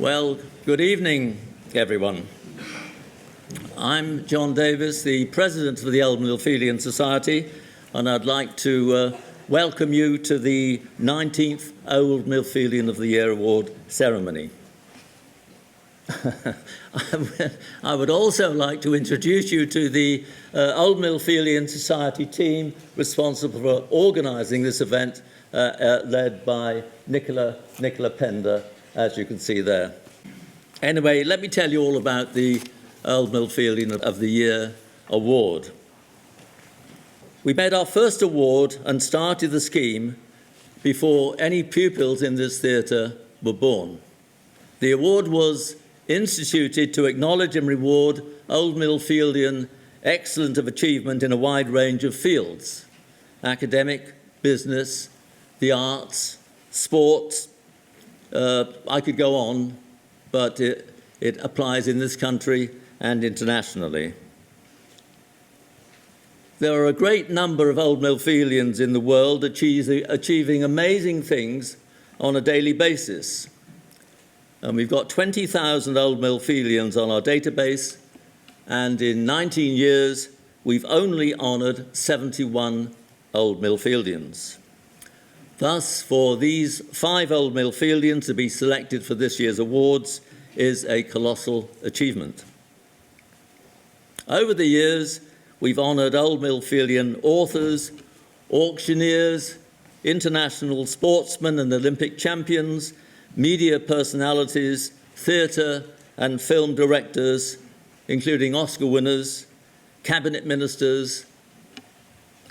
Well, good evening, everyone. I'm John Davis, the President of the Old Millfieldian Society, and I'd like to welcome you to the 19th Old Millfieldian of the Year Award ceremony. I would also like to introduce you to the Old Millfieldian Society team responsible for organising this event, led by Nicola Pender, as you can see there. Anyway, let me tell you all about the Old Millfieldian of the Year Award. We made our first award and started the scheme before any pupils in this theatre were born. The award was instituted to acknowledge and reward Old Millfieldian excellence of achievement in a wide range of fields: academic, business, the arts, sports. I could go on, but it applies in this country and internationally. There are a great number of Old Millfieldians in the world achieving amazing things on a daily basis. And we've got 20,000 Old Millfieldians on our database, and in 19 years, we've only honoured 71 Old Millfieldians. Thus, for these 5 Old Millfieldians to be selected for this year's awards is a colossal achievement. Over the years, we've honoured Old Millfieldian authors, auctioneers, international sportsmen and Olympic champions, media personalities, theatre and film directors, including Oscar winners, cabinet ministers,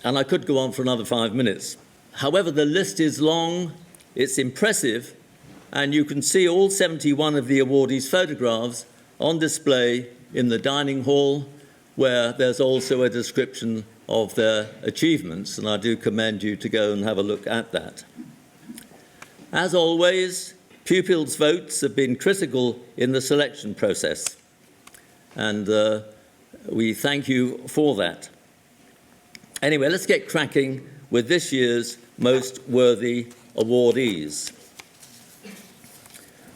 and I could go on for another 5 minutes. However, the list is long, it's impressive, and you can see all 71 of the awardees' photographs on display in the dining hall, where there's also a description of their achievements, and I do commend you to go and have a look at that. As always, pupils' votes have been critical in the selection process, and we thank you for that. Anyway, let's get cracking with this year's most worthy awardees.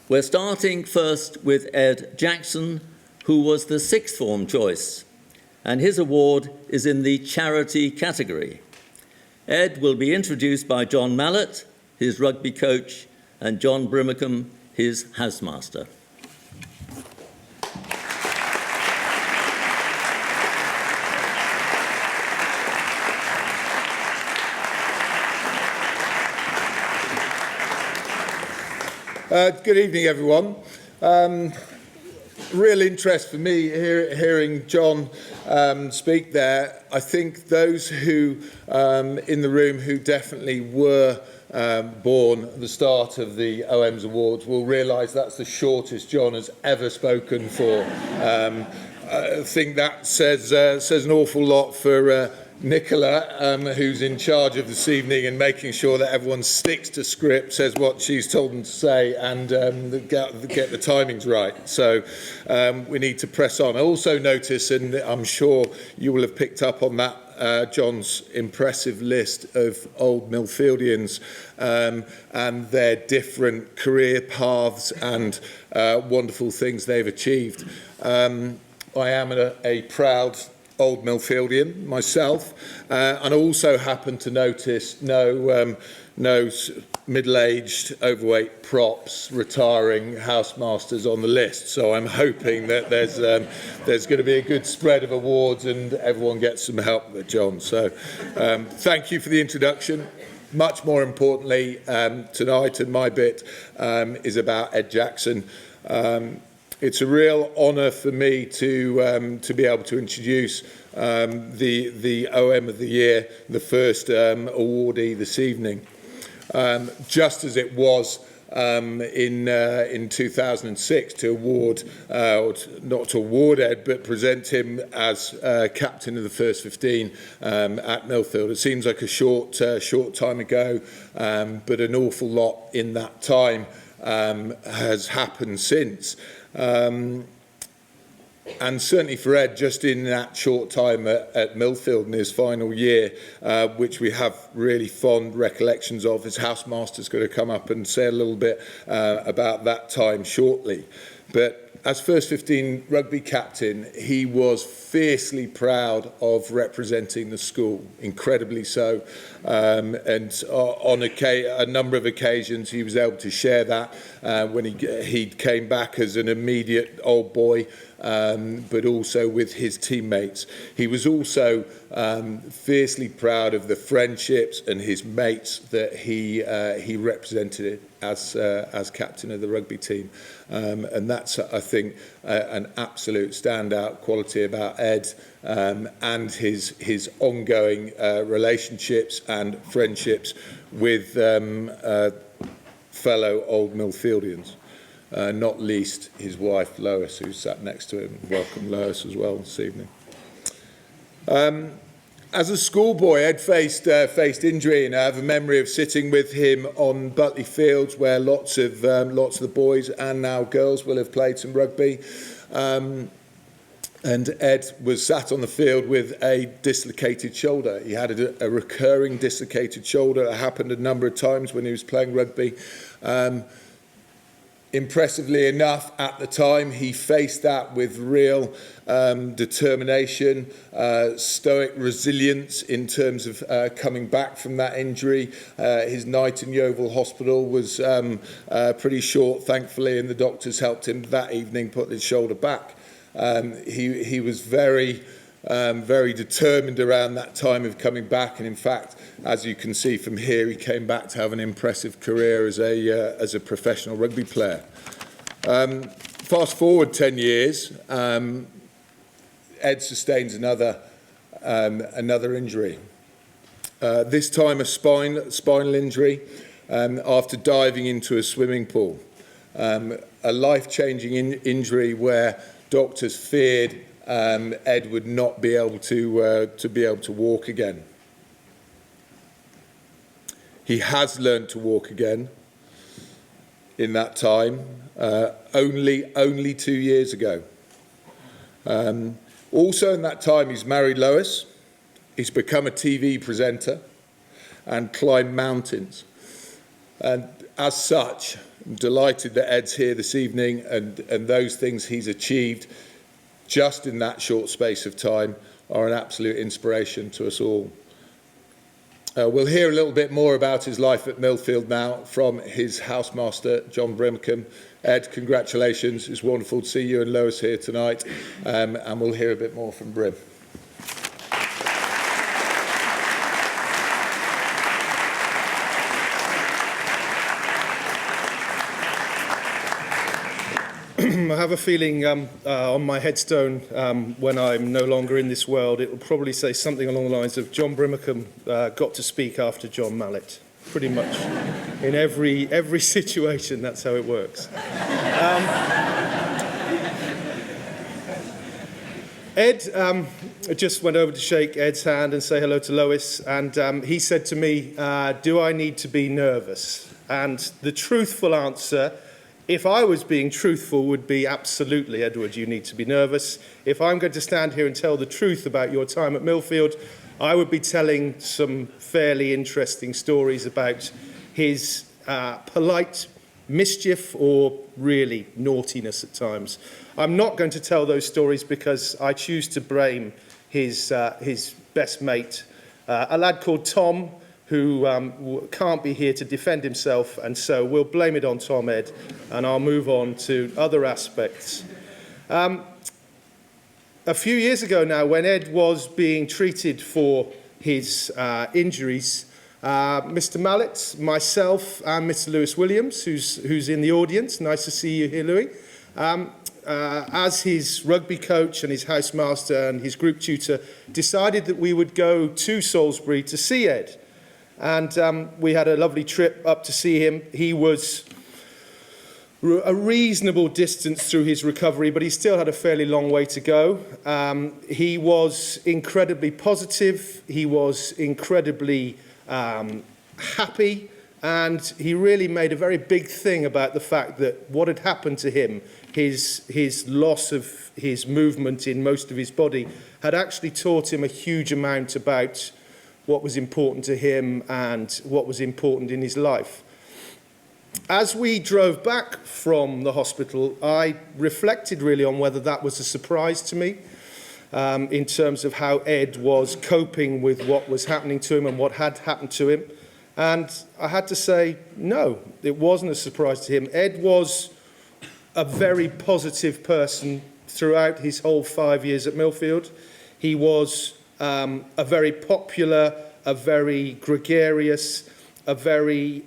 We're starting first with Edie Jackson, who was the sixth form choice, and his award is in the charity category. Ed will be introduced by John Mallett, his rugby coach, and John Brimacombe, his housemaster. Good evening, everyone. Real interest for me hearing John speak there. I think those who in the room who definitely were born at the start of the OM's Awards will realise that's the shortest John has ever spoken for. I think that says an awful lot for Nicola, who's in charge of this evening and making sure that everyone sticks to script, says what she's told them to say, and get the timings right. So we need to press on. I also notice, and I'm sure you will have picked up on that, John's impressive list of Old Millfieldians and their different career paths and wonderful things they've achieved. I am a proud Old Millfieldian myself, and also happen to notice no middle-aged, overweight props, retiring housemasters on the list. So I'm hoping that there's going to be a good spread of awards and everyone gets some help with John. So thank you for the introduction. Much more importantly, tonight, and my bit is about Edie Jackson. It's a real honour for me to be able to introduce the OM of the Year, the first awardee this evening. Just as it was in 2006 to award, or not to award Ed, but present him as captain of the first 15 at Millfield. It seems like a short time ago, but an awful lot in that time has happened since. And certainly for Ed, just in that short time at Millfield in his final year, which we have really fond recollections of, his housemaster's going to come up and say a little bit about that time shortly. But as first 15 rugby captain, he was fiercely proud of representing the school, incredibly so. And on a number of occasions, he was able to share that when he came back as an immediate old boy, but also with his teammates. He was also fiercely proud of the friendships and his mates that he represented as captain of the rugby team. And that's, I think, an absolute standout quality about Ed and his ongoing relationships and friendships with fellow old Millfieldians. Not least his wife Lois, who sat next to him. Welcome Lois as well this evening. As a schoolboy, Ed faced injury, and I have a memory of sitting with him on Butley Fields, where lots of the boys and now girls will have played some rugby. And Ed was sat on the field with a dislocated shoulder. He had a recurring dislocated shoulder. It happened a number of times when he was playing rugby. Impressively enough, at the time, he faced that with real determination, stoic resilience in terms of coming back from that injury. His night in Yeovil Hospital was pretty short, thankfully, and the doctors helped him that evening put his shoulder back. He was very determined around that time of coming back, and in fact, as you can see from here, he came back to have an impressive career as a professional rugby player. Fast forward 10 years, Ed sustains another injury. This time a spinal injury after diving into a swimming pool. A life-changing injury where doctors feared Ed would not be able to walk again. He has learned to walk again in that time, only 2 years ago. Also in that time, he's married Lois. He's become a TV presenter and climbed mountains. And as such, I'm delighted that Ed's here this evening, and those things he's achieved just in that short space of time are an absolute inspiration to us all. We'll hear a little bit more about his life at Millfield now from his housemaster, John Brimcombe. Ed, congratulations. It's wonderful to see you and Lois here tonight, and we'll hear a bit more from Brim. I have a feeling on my headstone, when I'm no longer in this world, it will probably say something along the lines of John Brimcombe got to speak after John Mallet. Pretty much in every situation, that's how it works. Ed just went over to shake Ed's hand and say hello to Lois, and he said to me, do I need to be nervous? And the truthful answer, if I was being truthful, would be absolutely, Edward, you need to be nervous. If I'm going to stand here and tell the truth about your time at Millfield, I would be telling some fairly interesting stories about his polite mischief or really naughtiness at times. I'm not going to tell those stories because I choose to blame his best mate, a lad called Tom, who can't be here to defend himself, and so we'll blame it on Tom, Ed, and I'll move on to other aspects. A few years ago now, when Ed was being treated for his injuries, Mr. Mallet, myself, and Mr. Lewis Williams, who's in the audience, nice to see you here, Louis, as his rugby coach and his housemaster and his group tutor, decided that we would go to Salisbury to see Ed. And we had a lovely trip up to see him. He was a reasonable distance through his recovery, but he still had a fairly long way to go. He was incredibly positive. He was incredibly happy. And he really made a very big thing about the fact that what had happened to him, his loss of his movement in most of his body, had actually taught him a huge amount about what was important to him and what was important in his life. As we drove back from the hospital, I reflected really on whether that was a surprise to me, in terms of how Ed was coping with what was happening to him and what had happened to him. And I had to say, no, it wasn't a surprise to him. Ed was a very positive person throughout his whole 5 years at Millfield. He was a very popular, a very gregarious, a very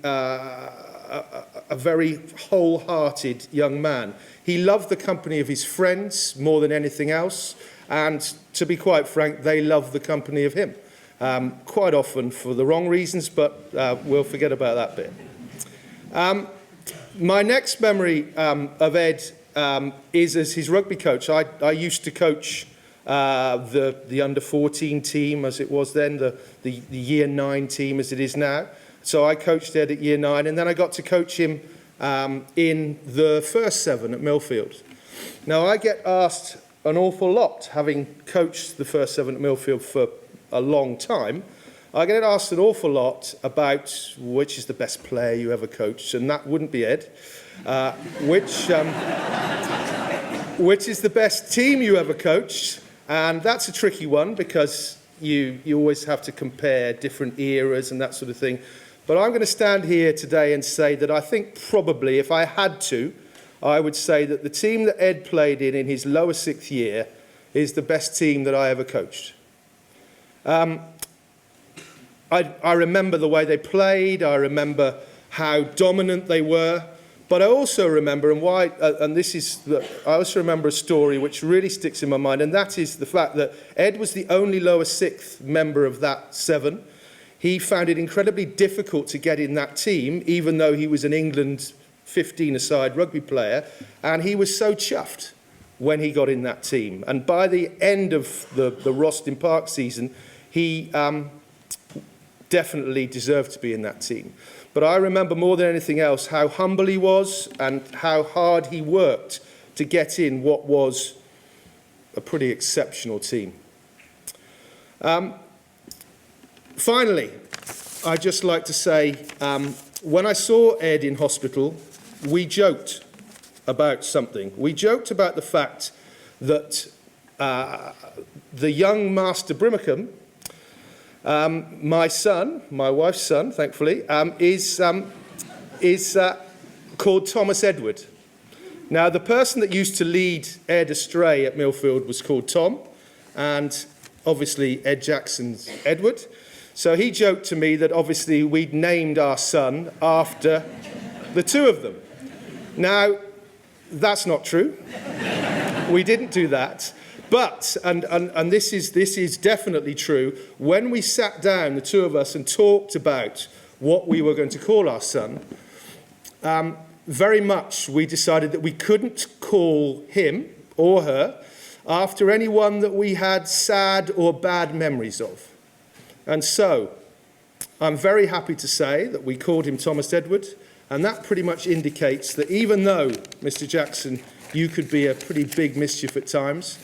wholehearted young man. He loved the company of his friends more than anything else, and to be quite frank, they loved the company of him. Quite often for the wrong reasons, but we'll forget about that bit. My next memory of Ed is as his rugby coach. I used to coach the under-14 team as it was then, the year 9 team as it is now. So I coached Ed at year 9, and then I got to coach him in the first 7 at Millfield. Now, I get asked an awful lot, having coached the first 7 at Millfield for a long time. I get asked an awful lot about which is the best player you ever coached, and that wouldn't be Ed. Which is the best team you ever coached, and that's a tricky one because you always have to compare different eras and that sort of thing. But I'm going to stand here today and say that I think probably, if I had to, I would say that the team that Ed played in his lower 6th year is the best team that I ever coached. I remember the way they played, I remember how dominant they were, but I also remember, I also remember a story which really sticks in my mind, and that is the fact that Ed was the only lower 6th member of that 7. He found it incredibly difficult to get in that team, even though he was an England 15-a-side rugby player, and he was so chuffed when he got in that team. And by the end of the Rostin Park season, he definitely deserved to be in that team. But I remember more than anything else how humble he was and how hard he worked to get in what was a pretty exceptional team. Finally, I'd just like to say, when I saw Ed in hospital, we joked about something. We joked about the fact that the young Master Brimacombe, my son, my wife's son, thankfully, is called Thomas Edward. Now, the person that used to lead Ed astray at Millfield was called Tom, and obviously Ed Jackson's Edward. So he joked to me that obviously we'd named our son after the two of them. Now, that's not true. We didn't do that. But, and this is definitely true, when we sat down, the two of us, and talked about what we were going to call our son, very much we decided that we couldn't call him or her after anyone that we had sad or bad memories of. And so, I'm very happy to say that we called him Thomas Edward, and that pretty much indicates that even though, Mr. Jackson, you could be a pretty big mischief at times,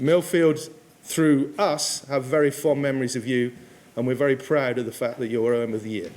Millfield, through us, have very fond memories of you, and we're very proud of the fact that you're Worm of the Year.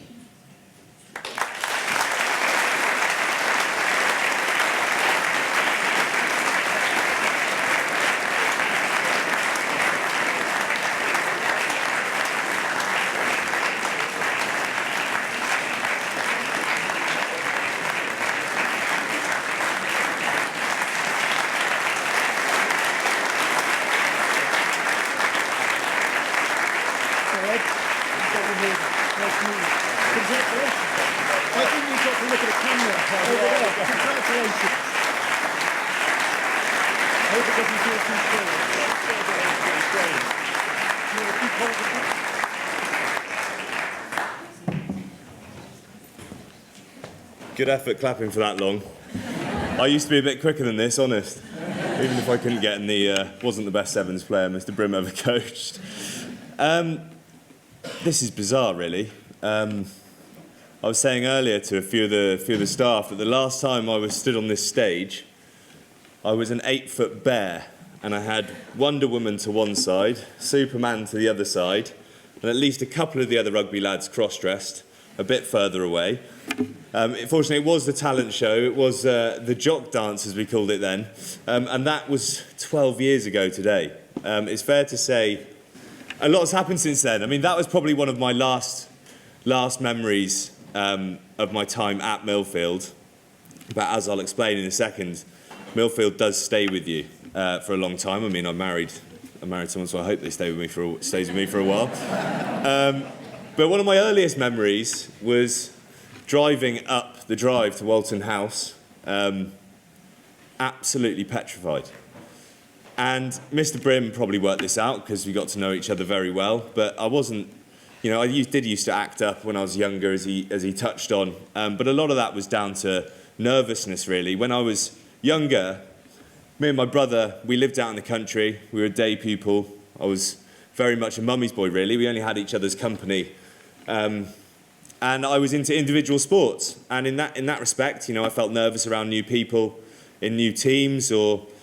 Good effort clapping for that long. I used to be a bit quicker than this, honest. Even if I couldn't get in wasn't the best sevens player Mr. Brim ever coached. This is bizarre, really. I was saying earlier to a few of the staff that the last time I was stood on this stage, I was an 8-foot bear, and I had Wonder Woman to one side, Superman to the other side, and at least a couple of the other rugby lads cross-dressed a bit further away. Fortunately, it was the talent show. It was the jock dance, as we called it then, and that was 12 years ago today. It's fair to say a lot has happened since then. I mean, that was probably one of my last memories of my time at Millfield. But as I'll explain in a second, Millfield does stay with you for a long time. I mean, I'm married someone, so I hope they stays with me for a while. But one of my earliest memories was driving up the drive to Walton House, absolutely petrified. And Mr. Brim probably worked this out because we got to know each other very well. But I wasn't, I did used to act up when I was younger, as he touched on. But a lot of that was down to nervousness, really. When I was younger, me and my brother, we lived out in the country. We were a day pupil. I was very much a mummy's boy, really. We only had each other's company. And I was into individual sports. And in that respect, I felt nervous around new people, in new teams.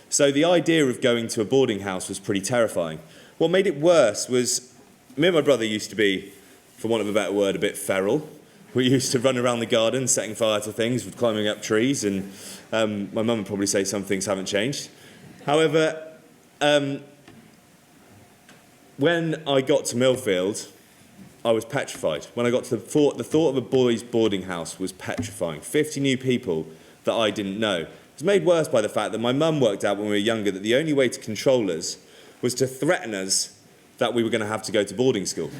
So the idea of going to a boarding house was pretty terrifying. What made it worse was me and my brother used to be, for want of a better word, a bit feral. We used to run around the garden, setting fire to things, climbing up trees, and my mum would probably say some things haven't changed. However, when I got to Millfield, I was petrified. When I got to the thought of a boys' boarding house was petrifying. 50 new people that I didn't know. It was made worse by the fact that my mum worked out when we were younger that the only way to control us was to threaten us that we were going to have to go to boarding school.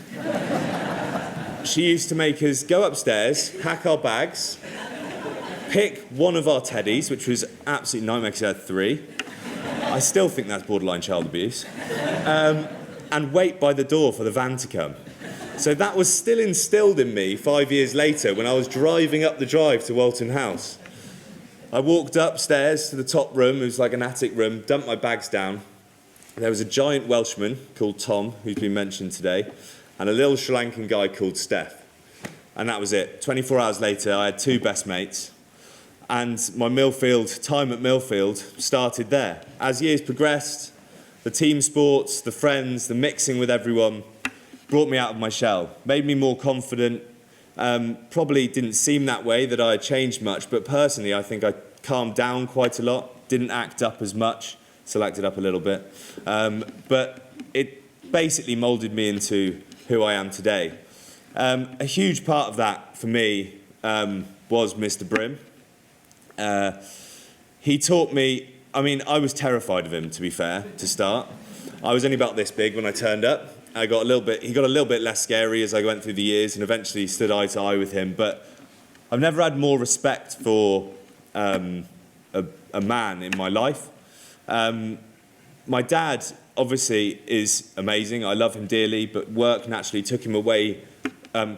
She used to make us go upstairs, pack our bags, pick one of our teddies, which was absolutely nightmare because I had 3. I still think that's borderline child abuse. And wait by the door for the van to come. So that was still instilled in me 5 years later when I was driving up the drive to Walton House. I walked upstairs to the top room, it was like an attic room, dumped my bags down. There was a giant Welshman called Tom, who's been mentioned today, and a little Sri Lankan guy called Steph. And that was it. 24 hours later, I had 2 best mates. And my time at Millfield started there. As years progressed, the team sports, the friends, the mixing with everyone brought me out of my shell, made me more confident. Probably didn't seem that way, that I had changed much, but personally I think I calmed down quite a lot, didn't act up as much, selected up a little bit. But it basically moulded me into who I am today. A huge part of that for me was Mr. Brim. He taught me, I was terrified of him, to be fair, to start. I was only about this big when I turned up. He got a little bit less scary as I went through the years and eventually stood eye to eye with him. But I've never had more respect for a man in my life. My dad, obviously, is amazing. I love him dearly, but work naturally took him away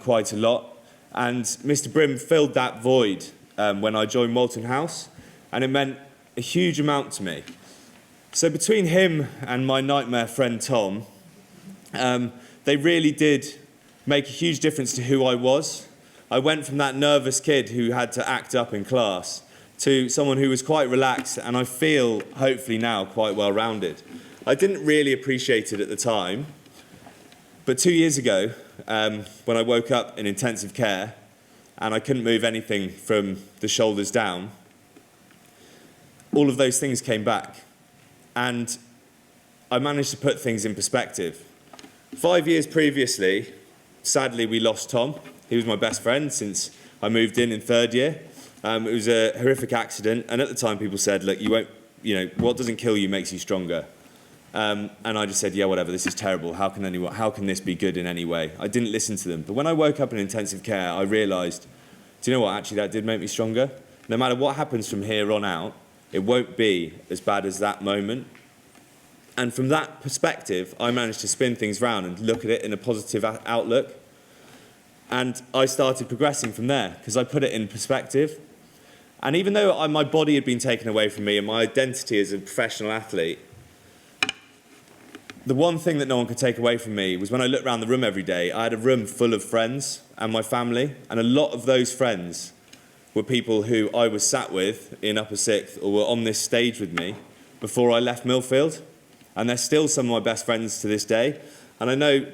quite a lot. And Mr. Brim filled that void when I joined Walton House, and it meant a huge amount to me. So between him and my nightmare friend Tom, they really did make a huge difference to who I was. I went from that nervous kid who had to act up in class to someone who was quite relaxed, and I feel, hopefully now, quite well-rounded. I didn't really appreciate it at the time, but 2 years ago, when I woke up in intensive care and I couldn't move anything from the shoulders down, all of those things came back, and I managed to put things in perspective. 5 years previously, sadly, we lost Tom. He was my best friend since I moved in 3rd year. It was a horrific accident, and at the time people said, look, what doesn't kill you makes you stronger. And I just said, yeah, whatever, this is terrible. How can this be good in any way? I didn't listen to them. But when I woke up in intensive care, I realised, do you know what, actually that did make me stronger. No matter what happens from here on out, it won't be as bad as that moment. And from that perspective, I managed to spin things round and look at it in a positive outlook. And I started progressing from there because I put it in perspective. And even though my body had been taken away from me and my identity as a professional athlete, the one thing that no one could take away from me was when I looked around the room every day, I had a room full of friends and my family, and a lot of those friends were people who I was sat with in upper sixth or were on this stage with me before I left Millfield, and they're still some of my best friends to this day. And I know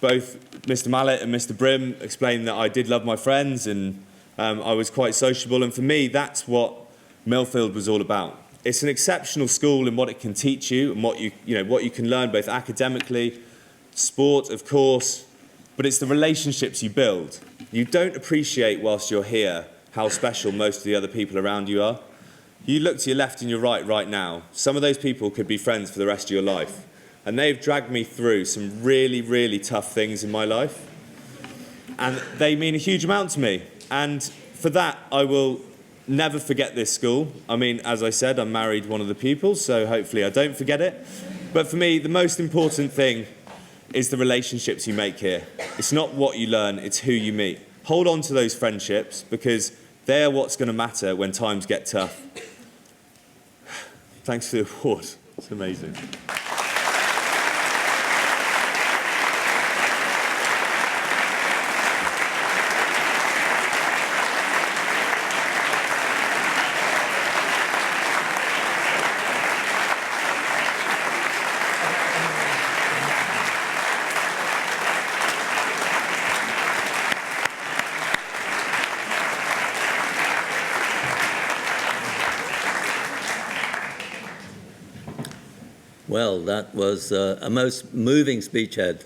both Mr. Mallet and Mr. Brim explained that I did love my friends and I was quite sociable, and for me that's what Millfield was all about. It's an exceptional school in what it can teach you and what you can learn both academically, sport of course, but it's the relationships you build. You don't appreciate whilst you're here how special most of the other people around you are. You look to your left and your right now. Some of those people could be friends for the rest of your life, and they've dragged me through some really, really tough things in my life, and they mean a huge amount to me. And for that, I will never forget this school. I mean, as I said, I married one of the pupils, so hopefully I don't forget it. But for me, the most important thing is the relationships you make here. It's not what you learn, it's who you meet. Hold on to those friendships, because they're what's going to matter when times get tough. Thanks for the award. It's amazing. Well, that was a most moving speech, Ed,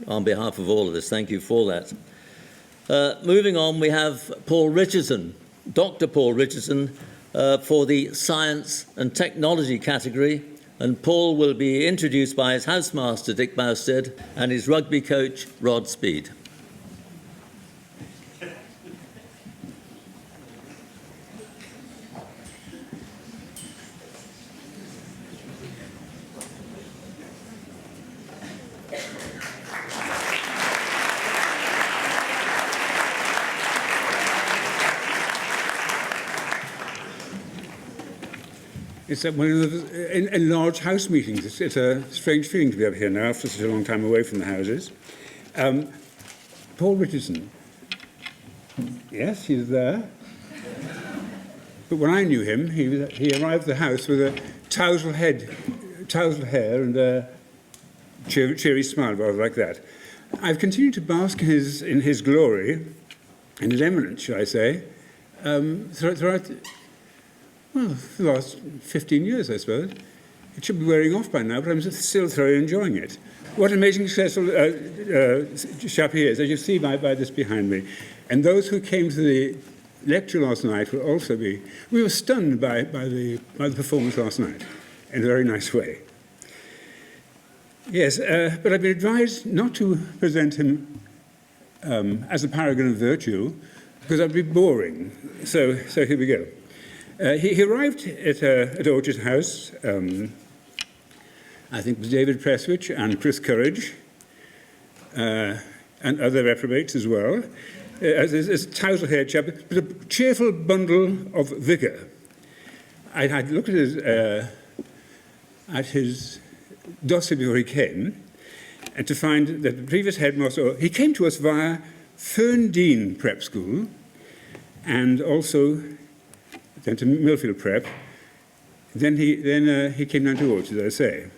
on behalf of all of us. Thank you for that. Moving on, we have Paul Richardson, Dr. Paul Richardson, for the Science and Technology category. And Paul will be introduced by his housemaster, Dick Bousted, and his rugby coach, Rod Speed. It's one of those, in large house meetings. It's a strange feeling to be up here now after such a long time away from the houses. Paul Richardson. Yes, he's there. But when I knew him, he arrived at the house with a tousled hair and a cheery smile, rather like that. I've continued to bask in his glory, in his eminence, shall I say, throughout the last 15 years, I suppose. It should be wearing off by now, but I'm still thoroughly enjoying it. What an amazing, successful chap he is, as you see by this behind me. And those who came to the lecture last night will also be... We were stunned by the performance last night, in a very nice way. Yes, but I've been advised not to present him as a paragon of virtue, because I'd be boring. So here we go. He arrived at Orchard House, I think it was David Presswich and Chris Courage, and other reprobates as well, as a tousled-haired chap, but a cheerful bundle of vigour. I'd looked at his dossier before he came, and to find that the previous headmaster, he came to us via Ferndean Prep School, and also then to Millfield Prep. Then he came down to Orchard, as I say.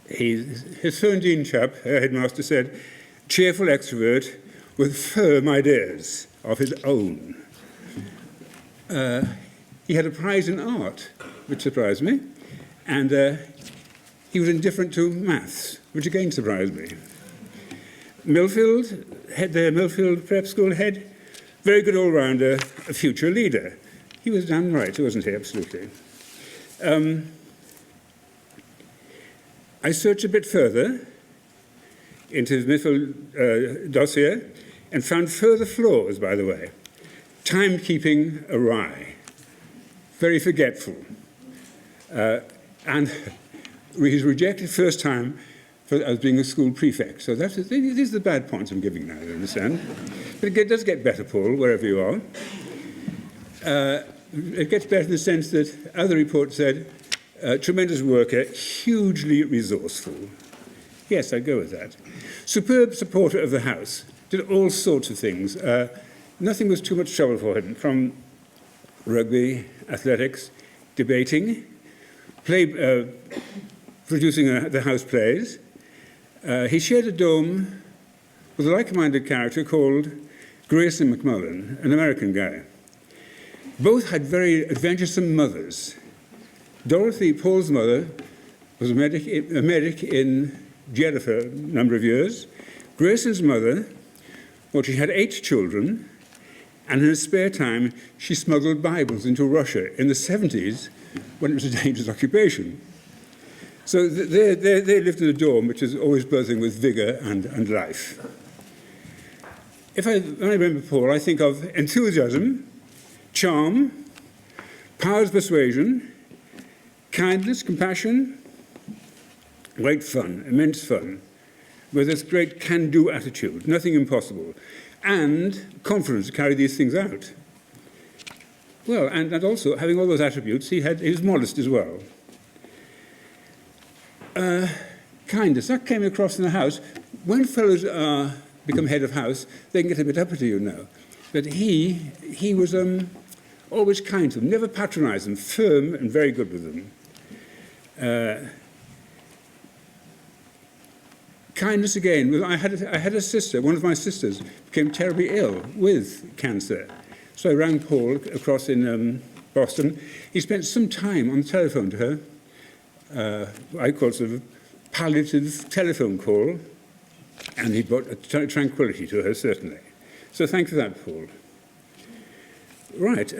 His Ferndean chap, headmaster, said, cheerful extrovert with firm ideas of his own. He had a prize in art, which surprised me, and he was indifferent to maths, which again surprised me. Millfield, the Millfield Prep School head, very good all-rounder, a future leader. He was damn right, wasn't he? Absolutely. I searched a bit further into his Millfield dossier and found further flaws, by the way. Timekeeping awry, very forgetful, and he's rejected first time as being a school prefect. So these are the bad points I'm giving now, you understand? But it does get better, Paul, wherever you are. It gets better in the sense that other reports said tremendous worker, hugely resourceful. Yes, I'd go with that. Superb supporter of the house, did all sorts of things. Nothing was too much trouble for him, from rugby, athletics, debating, producing the house plays. He shared a dome with a like-minded character called Grayson McMullen, an American guy. Both had very adventuresome mothers. Dorothy, Paul's mother, was a medic in Jeddah for a number of years. Grayson's mother, well, she had 8 children, and in her spare time, she smuggled Bibles into Russia in the 70s when it was a dangerous occupation. So they lived in a dorm which is always buzzing with vigour and life. When I remember Paul, I think of enthusiasm, charm, powers of persuasion, kindness, compassion, great fun, immense fun, with this great can-do attitude, nothing impossible, and confidence to carry these things out. Well, and also, having all those attributes, he was modest as well. Kindness, that came across in the house. When fellows become head of house, they can get a bit uppity, you know. But he was always kind to them, never patronised them, firm and very good with them. Kindness again. I had a sister, one of my sisters, became terribly ill with cancer. So I rang Paul across in Boston. He spent some time on the telephone to her. I call it sort of palliative telephone call, and he brought a tranquility to her, certainly. So thanks for that, Paul. Right,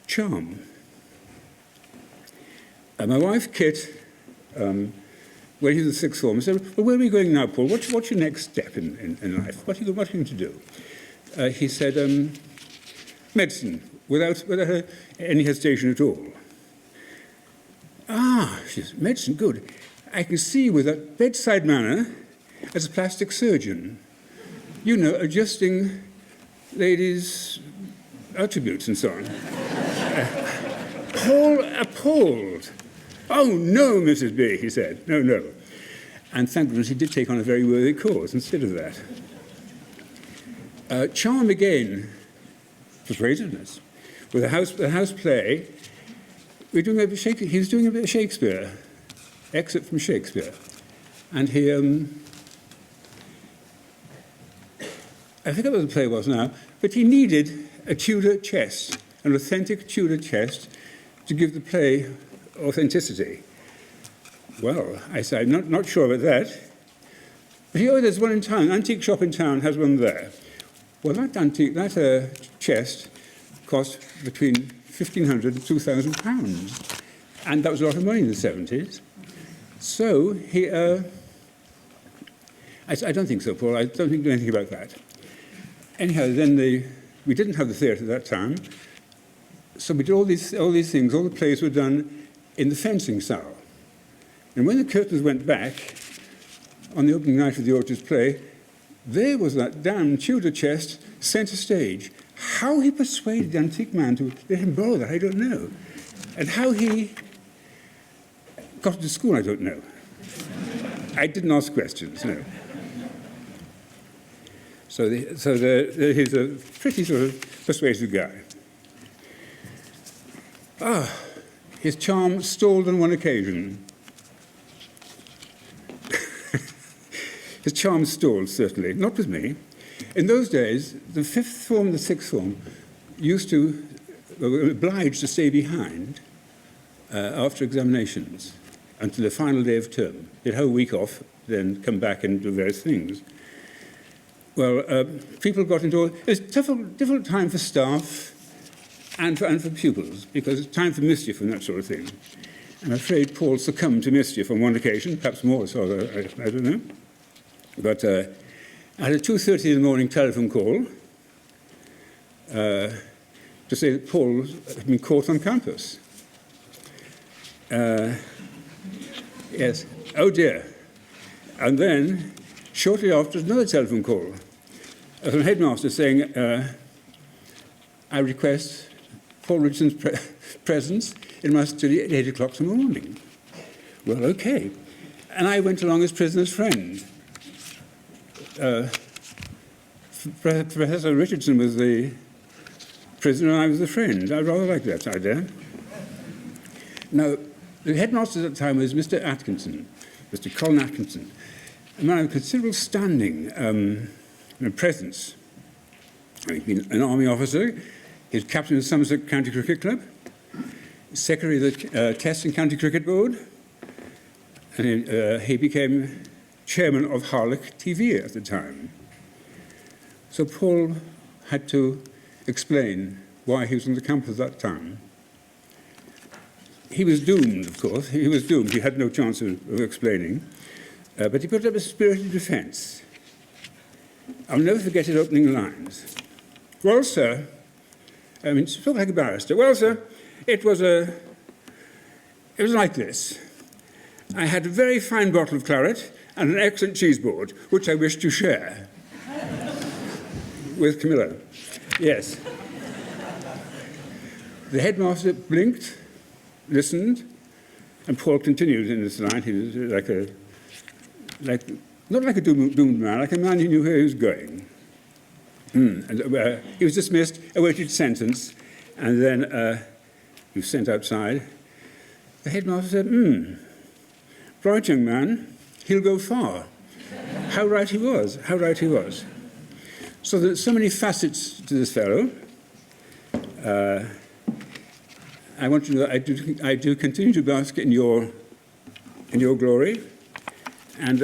charm. My wife, Kit, when he was in sixth form, said, well, where are we going now, Paul? What's your next step in life? What are you going to do? He said, medicine, without any hesitation at all. She said, medicine, good. I can see you with that bedside manner as a plastic surgeon. You know, adjusting ladies' attributes and so on. Paul appalled. Oh, no, Mrs. B, he said. No. And thank goodness he did take on a very worthy cause instead of that. Charm again, persuasiveness. With a house play, he was doing a bit of Shakespeare, excerpt from Shakespeare. And he, I forget what the play was now, but he needed a Tudor chest, an authentic Tudor chest, to give the play authenticity. Well, I said, I'm not sure about that. But there's one in town, an antique shop in town has one there. Well, that chest cost between £1,500 and £2,000. And that was a lot of money in the 70s. So he, I don't think so, Paul. I don't think anything about that. Anyhow, then we didn't have the theatre at that time. So we did all these things. All the plays were done in the fencing style. And when the curtains went back on the opening night of the Orchards play, there was that damn Tudor chest centre stage. How he persuaded the antique man to let him borrow that, I don't know. And how he got into school, I don't know. I didn't ask questions, no. So he's a pretty sort of persuasive guy. His charm stalled on one occasion. His charm stalled, certainly, not with me. In those days, the fifth form and the sixth form were obliged to stay behind after examinations until the final day of term. They'd have a week off, then come back and do various things. Well, people got into it was a difficult time for staff and for pupils, because it's time for mischief and that sort of thing. I'm afraid Paul succumbed to mischief on one occasion, perhaps more, so I don't know. But I had a 2:30 in the morning telephone call to say that Paul had been caught on campus. Yes, oh dear. And then, shortly after, another telephone call from the headmaster saying, I request Paul Richardson's presence it must study at 8 o'clock in the morning. Well, okay. And I went along as prisoner's friend. Professor Richardson was the prisoner and I was the friend. I rather like that idea. Now, the headmaster at the time was Mr. Atkinson, Mr. Colin Atkinson, a man of considerable standing and presence. He'd been an army officer, he was captain of the Somerset County Cricket Club, secretary of the Test and County Cricket Board, and he became chairman of Harlech TV at the time. So Paul had to explain why he was on the campus at that time. He was doomed, of course. He was doomed. He had no chance of explaining. But he put up a spirited defence. I'll never forget his opening lines. Well, sir, I mean, sort of like a barrister. Well, sir, it was like this. I had a very fine bottle of claret and an excellent cheese board, which I wish to share with Camilla. Yes. The headmaster blinked, listened, and Paul continued in this line. He was not like a doomed man, like a man who knew where he was going. And, he was dismissed, awaited sentence, and then he was sent outside. The headmaster said, bright young man, he'll go far. How right he was, how right he was. So there's so many facets to this fellow. I want to know that I do continue to bask in your glory, and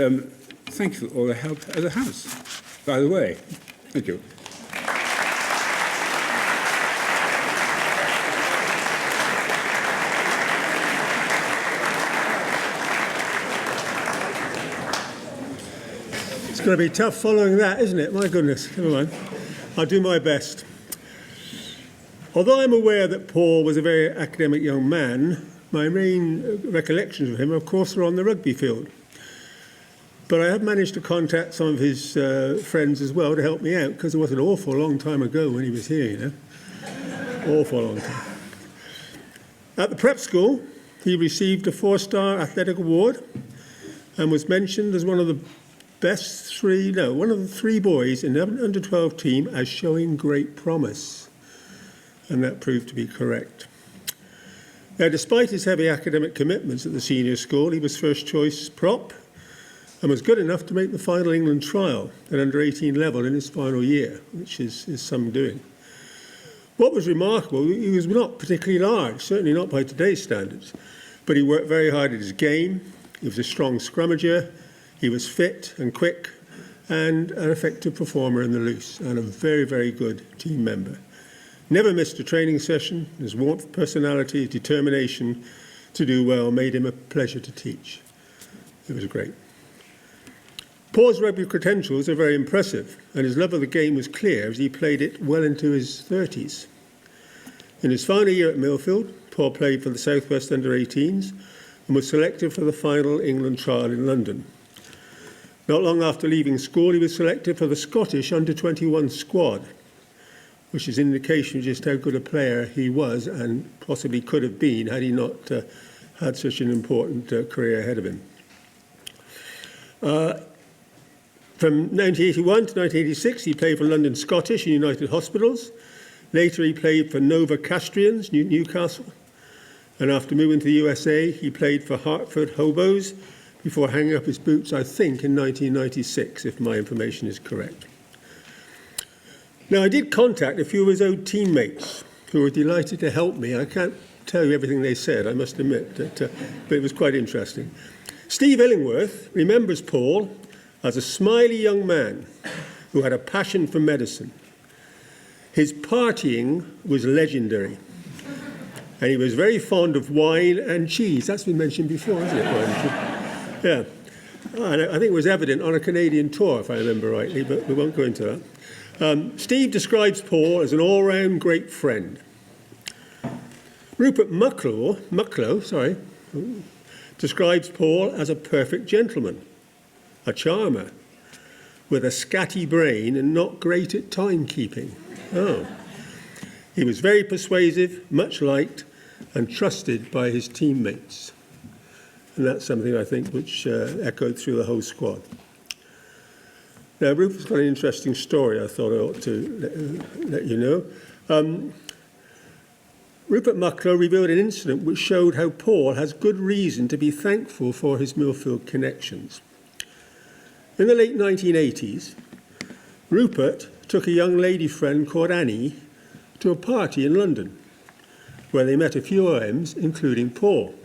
thank you for all the help as a house, by the way. Thank you. It's going to be tough following that, isn't it? My goodness. Never mind. I'll do my best. Although I'm aware that Paul was a very academic young man, my main recollections of him, of course, are on the rugby field. But I have managed to contact some of his friends as well to help me out, because it was an awful long time ago when he was here, you know. Awful long time. At the prep school, he received a 4-star athletic award and was mentioned as one of the one of the 3 boys in the under-12 team as showing great promise. And that proved to be correct. Now, despite his heavy academic commitments at the senior school, he was first choice prop and was good enough to make the final England trial at under-18 level in his final year, which is some doing. What was remarkable, he was not particularly large, certainly not by today's standards, but he worked very hard at his game. He was a strong scrummager, he was fit and quick, and an effective performer in the loose, and a very, very good team member. Never missed a training session. His warmth, personality, his determination to do well made him a pleasure to teach. It was great. Paul's rugby credentials are very impressive, and his love of the game was clear as he played it well into his 30s. In his final year at Millfield, Paul played for the South West under-18s and was selected for the final England trial in London. Not long after leaving school, he was selected for the Scottish under-21 squad, which is an indication of just how good a player he was and possibly could have been had he not had such an important career ahead of him. From 1981 to 1986, he played for London Scottish and United Hospitals. Later, he played for Nova Castrians, Newcastle. And after moving to the USA, he played for Hartford Hobos before hanging up his boots, I think, in 1996, if my information is correct. Now, I did contact a few of his old teammates who were delighted to help me. I can't tell you everything they said, I must admit, but it was quite interesting. Steve Illingworth remembers Paul as a smiley young man who had a passion for medicine. His partying was legendary, and he was very fond of wine and cheese. That's been mentioned before, hasn't it? Yeah. And I think it was evident on a Canadian tour, if I remember rightly, but we won't go into that. Steve describes Paul as an all-round great friend. Rupert Mucklow describes Paul as a perfect gentleman, a charmer, with a scatty brain and not great at timekeeping. Oh. He was very persuasive, much liked, and trusted by his teammates. And that's something I think which echoed through the whole squad. Now, Rupert's got an interesting story I thought I ought to let you know. Rupert Mucklow revealed an incident which showed how Paul has good reason to be thankful for his Millfield connections. In the late 1980s, Rupert took a young lady friend called Annie to a party in London, where they met a few OMs, including Paul.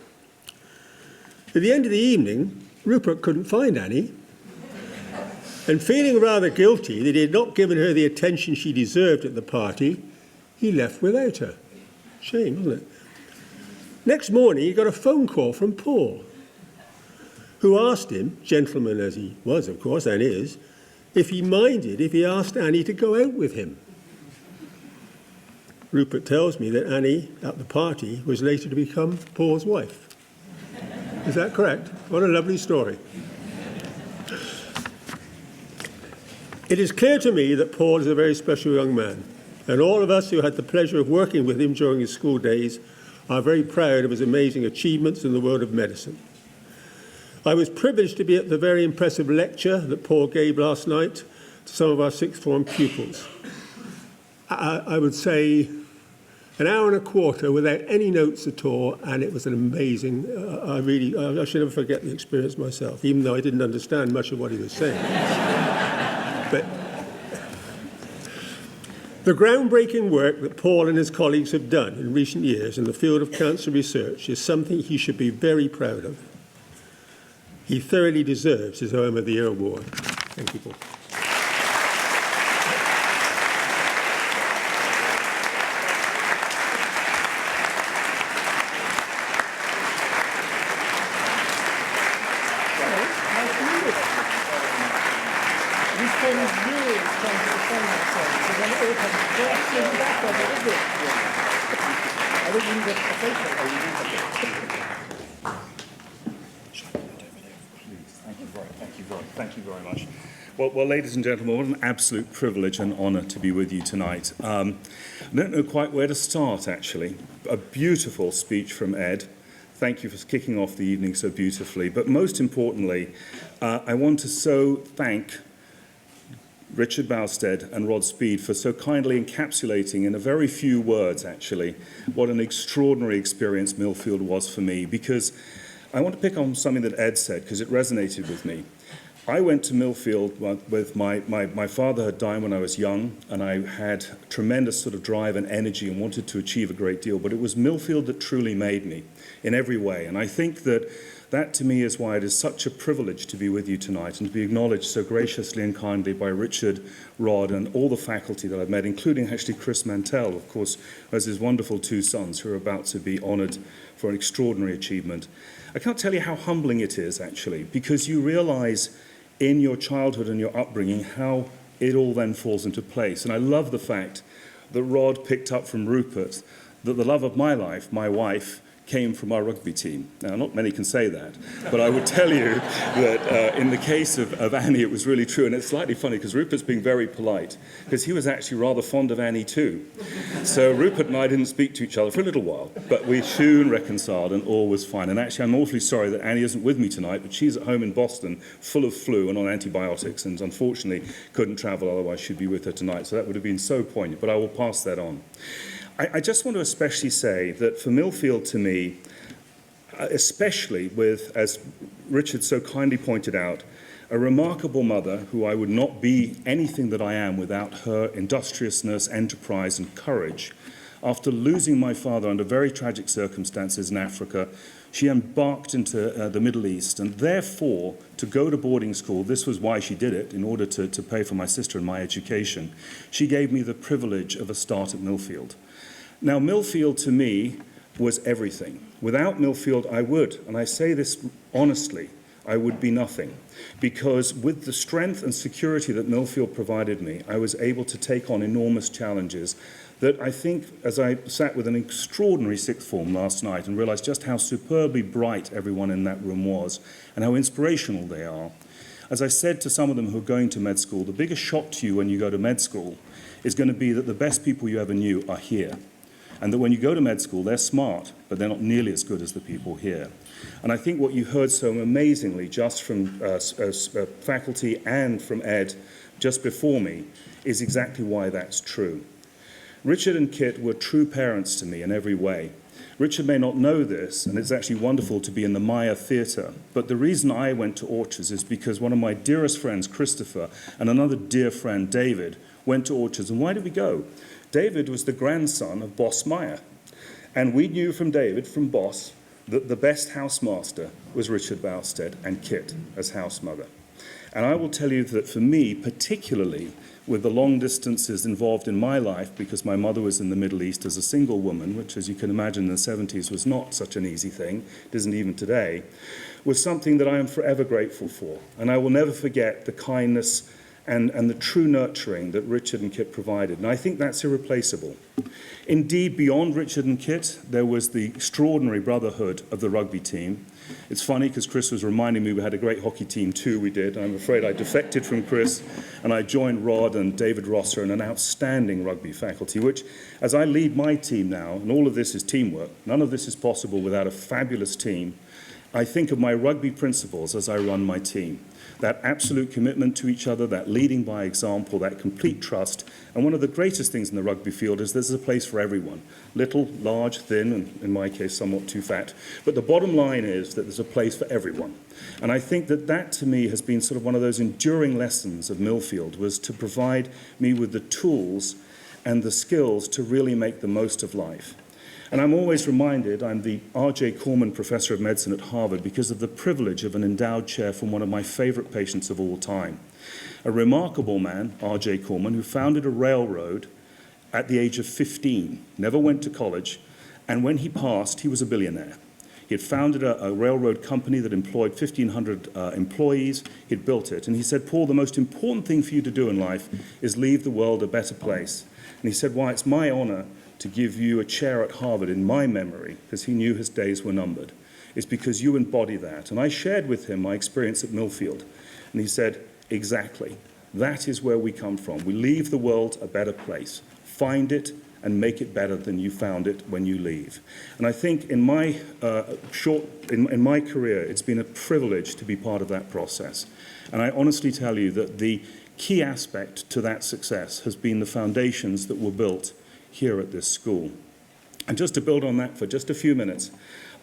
At the end of the evening, Rupert couldn't find Annie, and feeling rather guilty that he had not given her the attention she deserved at the party, he left without her. Shame, wasn't it? Next morning, he got a phone call from Paul, who asked him, gentleman as he was, of course, and is, if he minded if he asked Annie to go out with him. Rupert tells me that Annie, at the party, was later to become Paul's wife. Is that correct? What a lovely story. It is clear to me that Paul is a very special young man, and all of us who had the pleasure of working with him during his school days are very proud of his amazing achievements in the world of medicine. I was privileged to be at the very impressive lecture that Paul gave last night to some of our sixth form pupils. I would say an hour and a quarter without any notes at all, and it was an amazing, I should never forget the experience myself, even though I didn't understand much of what he was saying. But the groundbreaking work that Paul and his colleagues have done in recent years in the field of cancer research is something he should be very proud of. He thoroughly deserves his Home of the Year award. Thank you, Paul. Thank you very much. Well, ladies and gentlemen, what an absolute privilege and honour to be with you tonight. I don't know quite where to start, actually. A beautiful speech from Ed. Thank you for kicking off the evening so beautifully. But most importantly, I want to thank Richard Bowstead and Rod Speed for so kindly encapsulating in a very few words, actually, what an extraordinary experience Millfield was for me, because I want to pick on something that Ed said, because it resonated with me. I went to Millfield with my father had died when I was young, and I had tremendous sort of drive and energy and wanted to achieve a great deal, but it was Millfield that truly made me in every way. And I think that to me is why it is such a privilege to be with you tonight and to be acknowledged so graciously and kindly by Richard, Rod, and all the faculty that I've met, including actually Chris Mantell, of course, as his wonderful two sons who are about to be honoured for an extraordinary achievement. I can't tell you how humbling it is, actually, because you realise in your childhood and your upbringing how it all then falls into place. And I love the fact that Rod picked up from Rupert that the love of my life, my wife, came from our rugby team. Now, not many can say that, but I would tell you that in the case of Annie, it was really true. And it's slightly funny because Rupert's being very polite, because he was actually rather fond of Annie too. So Rupert and I didn't speak to each other for a little while, but we soon reconciled and all was fine. And actually, I'm awfully sorry that Annie isn't with me tonight, but she's at home in Boston, full of flu and on antibiotics, and unfortunately couldn't travel, otherwise she'd be with her tonight. So that would have been so poignant, but I will pass that on. I just want to especially say that for Millfield, to me, especially with, as Richard so kindly pointed out, a remarkable mother who I would not be anything that I am without her industriousness, enterprise, and courage. After losing my father under very tragic circumstances in Africa, she embarked into the Middle East, and therefore, to go to boarding school, this was why she did it, in order to pay for my sister and my education. She gave me the privilege of a start at Millfield. Now, Millfield to me was everything. Without Millfield, I would, and I say this honestly, I would be nothing. Because with the strength and security that Millfield provided me, I was able to take on enormous challenges that I think, as I sat with an extraordinary sixth form last night and realised just how superbly bright everyone in that room was and how inspirational they are. As I said to some of them who are going to med school, the biggest shock to you when you go to med school is going to be that the best people you ever knew are here. and that when you go to med school, they're smart, but they're not nearly as good as the people here. And I think what you heard so amazingly just from faculty and from Ed just before me is exactly why that's true. Richard and Kit were true parents to me in every way. Richard may not know this, and it's actually wonderful to be in the Maya Theatre, but the reason I went to Orchards is because one of my dearest friends, Christopher, and another dear friend, David, went to Orchards. And why did we go? David was the grandson of Boss Maya, and we knew from David, from Boss, that the best housemaster was Richard Bousted and Kit as housemother. And I will tell you that for me, particularly with the long distances involved in my life, because my mother was in the Middle East as a single woman, which, as you can imagine, in the 70s was not such an easy thing, it isn't even today, was something that I am forever grateful for. And I will never forget the kindness and the true nurturing that Richard and Kit provided. And I think that's irreplaceable. Indeed, beyond Richard and Kit, there was the extraordinary brotherhood of the rugby team. It's funny because Chris was reminding me we had a great hockey team too, we did. I'm afraid I defected from Chris and I joined Rod and David Rosser and an outstanding rugby faculty, which, as I lead my team now, and all of this is teamwork, none of this is possible without a fabulous team, I think of my rugby principles as I run my team. That absolute commitment to each other, that leading by example, that complete trust. And one of the greatest things in the rugby field is there's a place for everyone. Little, large, thin, and in my case, somewhat too fat. But the bottom line is that there's a place for everyone. And I think that that, to me, has been sort of one of those enduring lessons of Millfield, was to provide me with the tools and the skills to really make the most of life. And I'm always reminded, I'm the R.J. Corman Professor of Medicine at Harvard because of the privilege of an endowed chair from one of my favorite patients of all time. A remarkable man, R.J. Corman, who founded a railroad at the age of 15, never went to college, and when he passed, he was a billionaire. He had founded a railroad company that employed 1,500 employees. He'd built it. And he said, Paul, the most important thing for you to do in life is leave the world a better place. And he said, why, it's my honor to give you a chair at Harvard in my memory, because he knew his days were numbered. It's because you embody that. And I shared with him my experience at Millfield. And he said, exactly. That is where we come from. We leave the world a better place. Find it and make it better than you found it when you leave. And I think in my in my career, it's been a privilege to be part of that process. And I honestly tell you that the key aspect to that success has been the foundations that were built here at this school. And just to build on that for just a few minutes,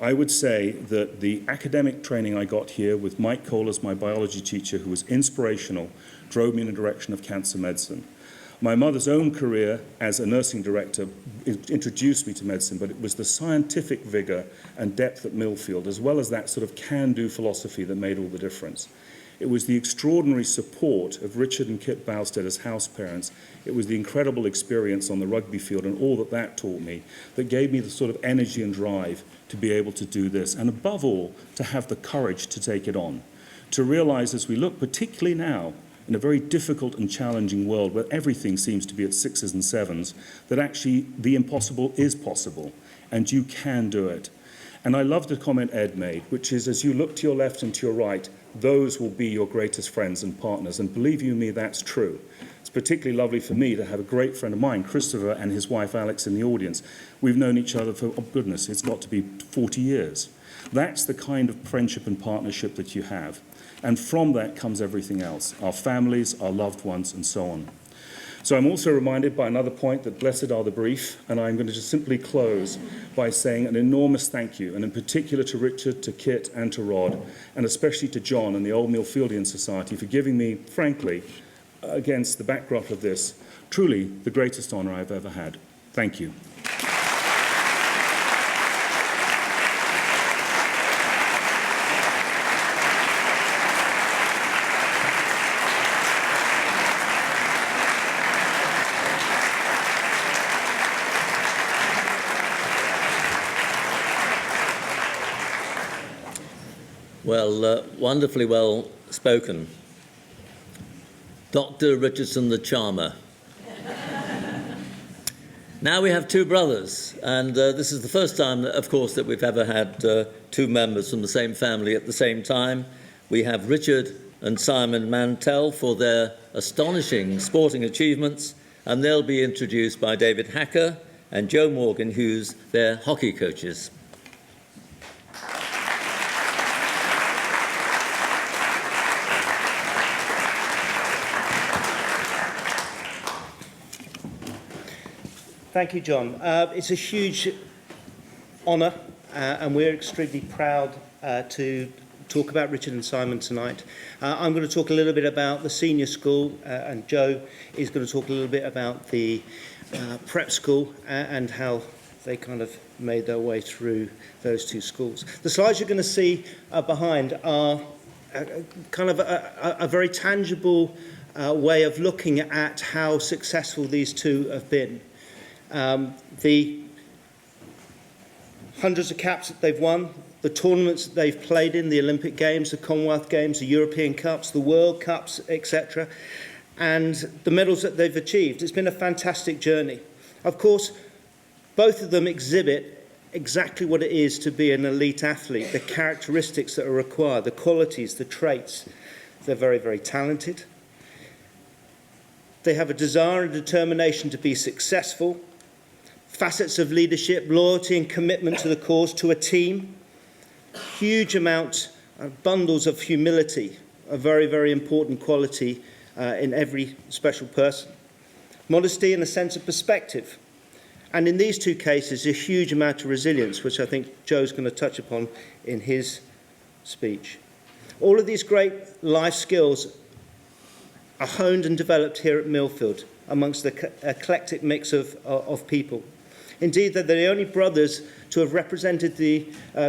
I would say that the academic training I got here with Mike Cole as my biology teacher, who was inspirational, drove me in the direction of cancer medicine. My mother's own career as a nursing director introduced me to medicine, but it was the scientific vigor and depth at Millfield, as well as that sort of can-do philosophy that made all the difference. It was the extraordinary support of Richard and Kit Bousted as house parents. It was the incredible experience on the rugby field and all that that taught me that gave me the sort of energy and drive to be able to do this. And above all, to have the courage to take it on. To realize as we look, particularly now, in a very difficult and challenging world where everything seems to be at 6s and 7s, that actually the impossible is possible and you can do it. And I love the comment Ed made, which is as you look to your left and to your right, those will be your greatest friends and partners. And believe you me, that's true. It's particularly lovely for me to have a great friend of mine, Christopher, and his wife Alex in the audience. We've known each other for, oh goodness, it's got to be 40 years. That's the kind of friendship and partnership that you have. And from that comes everything else, our families, our loved ones, and so on. So I'm also reminded by another point that blessed are the brief, and I'm going to just simply close by saying an enormous thank you, and in particular to Richard, to Kit, and to Rod, and especially to John and the Old Millfieldian Society for giving me, frankly, against the backdrop of this, truly the greatest honour I've ever had. Thank you. Well, wonderfully well spoken. Dr. Richardson the Charmer. Now we have two brothers, and this is the first time, of course, that we've ever had two members from the same family at the same time. We have Richard and Simon Mantell for their astonishing sporting achievements, and they'll be introduced by David Hacker and Joe Morgan, who's their hockey coaches. Thank you, John. It's a huge honour, and we're extremely proud to talk about Richard and Simon tonight. I'm going to talk a little bit about the senior school, and Joe is going to talk a little bit about the prep school and how they kind of made their way through those two schools. The slides you're going to see behind are kind of a very tangible way of looking at how successful these two have been. The hundreds of caps that they've won, the tournaments that they've played in, the Olympic Games, the Commonwealth Games, the European Cups, the World Cups, etc., and the medals that they've achieved. It's been a fantastic journey. Of course, both of them exhibit exactly what it is to be an elite athlete, the characteristics that are required, the qualities, the traits. They're very, very talented. They have a desire and determination to be successful, facets of leadership, loyalty and commitment to the cause, to a team, huge amount of bundles of humility, a very, very important quality in every special person. Modesty and a sense of perspective. And in these two cases, a huge amount of resilience, which I think Joe's going to touch upon in his speech. All of these great life skills are honed and developed here at Millfield amongst the eclectic mix of people. Indeed, they're the only brothers to have represented the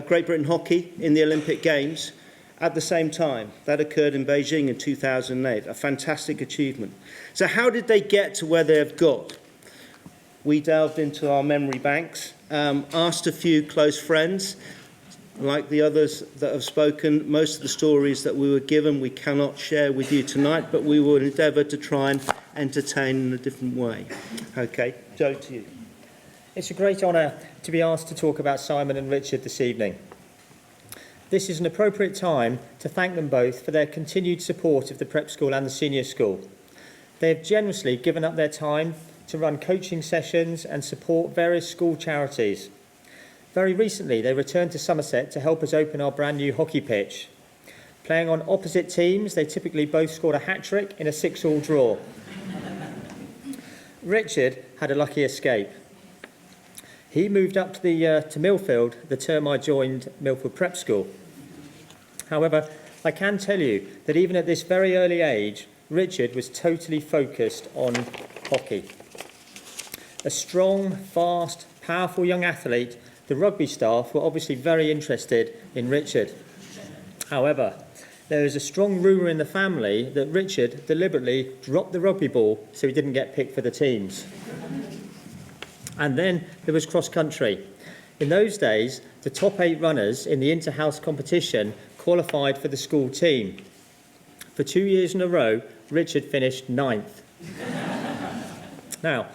Great Britain hockey in the Olympic Games at the same time. That occurred in Beijing in 2008, a fantastic achievement. So how did they get to where they have got? We delved into our memory banks, asked a few close friends. Like the others that have spoken, most of the stories that we were given we cannot share with you tonight, but we will endeavour to try and entertain in a different way. Okay, Joe, to you. It's a great honour to be asked to talk about Simon and Richard this evening. This is an appropriate time to thank them both for their continued support of the prep school and the senior school. They have generously given up their time to run coaching sessions and support various school charities. Very recently, they returned to Somerset to help us open our brand new hockey pitch. Playing on opposite teams, they typically both scored a hat-trick in a 6-all draw. Richard had a lucky escape. He moved up to Millfield the term I joined Millfield Prep School. However, I can tell you that even at this very early age, Richard was totally focused on hockey. A strong, fast, powerful young athlete, the rugby staff were obviously very interested in Richard. However, there is a strong rumour in the family that Richard deliberately dropped the rugby ball so he didn't get picked for the teams. And then there was cross-country. In those days, the top 8 runners in the inter-house competition qualified for the school team. For 2 years in a row, Richard finished 9th. Now,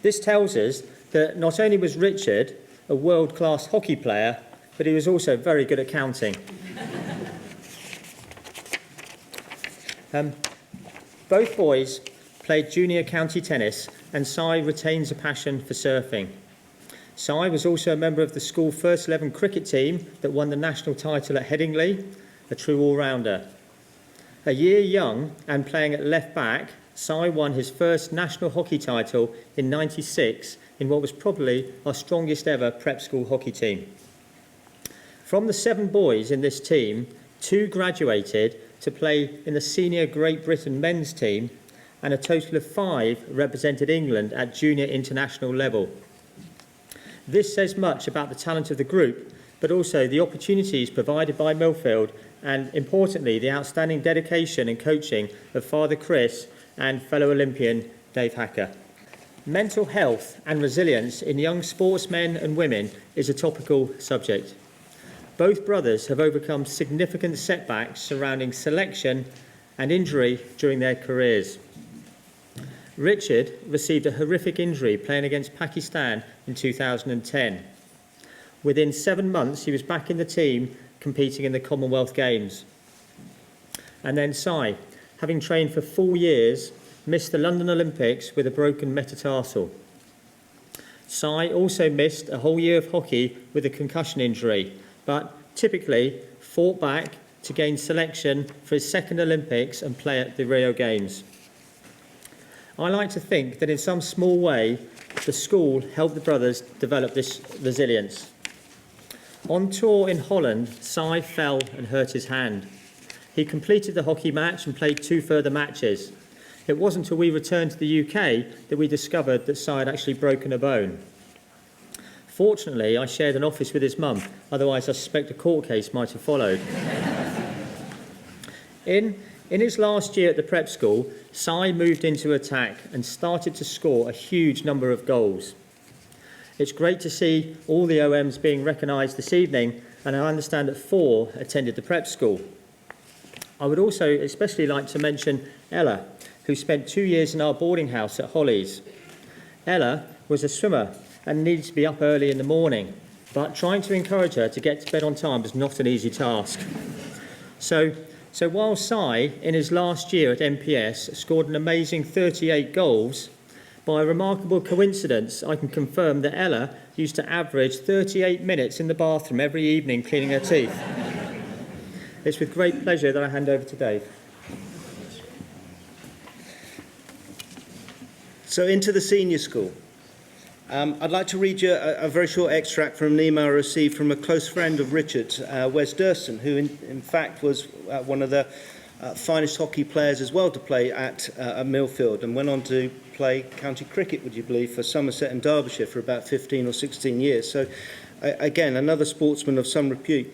this tells us that not only was Richard a world-class hockey player, but he was also very good at counting. Both boys played junior county tennis, and Si retains a passion for surfing. Si was also a member of the school first 11 cricket team that won the national title at Headingley, a true all-rounder. A year young and playing at left back, Si won his first national hockey title in '96 in what was probably our strongest ever prep school hockey team. From the 7 boys in this team, 2 graduated to play in the senior Great Britain men's team, and a total of 5 represented England at junior international level. This says much about the talent of the group, but also the opportunities provided by Millfield, and importantly, the outstanding dedication and coaching of Father Chris and fellow Olympian Dave Hacker. Mental health and resilience in young sportsmen and women is a topical subject. Both brothers have overcome significant setbacks surrounding selection and injury during their careers. Richard received a horrific injury playing against Pakistan in 2010. Within 7 months, he was back in the team competing in the Commonwealth Games. And then Si, having trained for 4 years, missed the London Olympics with a broken metatarsal. Si also missed a whole year of hockey with a concussion injury, but typically fought back to gain selection for his second Olympics and play at the Rio Games. I like to think that in some small way, the school helped the brothers develop this resilience. On tour in Holland, Si fell and hurt his hand. He completed the hockey match and played 2 further matches. It wasn't until we returned to the UK that we discovered that Si had actually broken a bone. Fortunately, I shared an office with his mum, otherwise I suspect a court case might have followed. In his last year at the prep school, Si moved into attack and started to score a huge number of goals. It's great to see all the OMs being recognised this evening, and I understand that 4 attended the prep school. I would also especially like to mention Ella, who spent 2 years in our boarding house at Hollies. Ella was a swimmer and needed to be up early in the morning, but trying to encourage her to get to bed on time was not an easy task. So while Si, in his last year at MPS, scored an amazing 38 goals, by a remarkable coincidence, I can confirm that Ella used to average 38 minutes in the bathroom every evening cleaning her teeth. It's with great pleasure that I hand over to Dave. So into the senior school. I'd like to read you a very short extract from an email I received from a close friend of Richard's, Wes Durston, who in fact was one of the finest hockey players as well to play at Millfield, and went on to play county cricket, would you believe, for Somerset and Derbyshire for about 15 or 16 years. So again, another sportsman of some repute.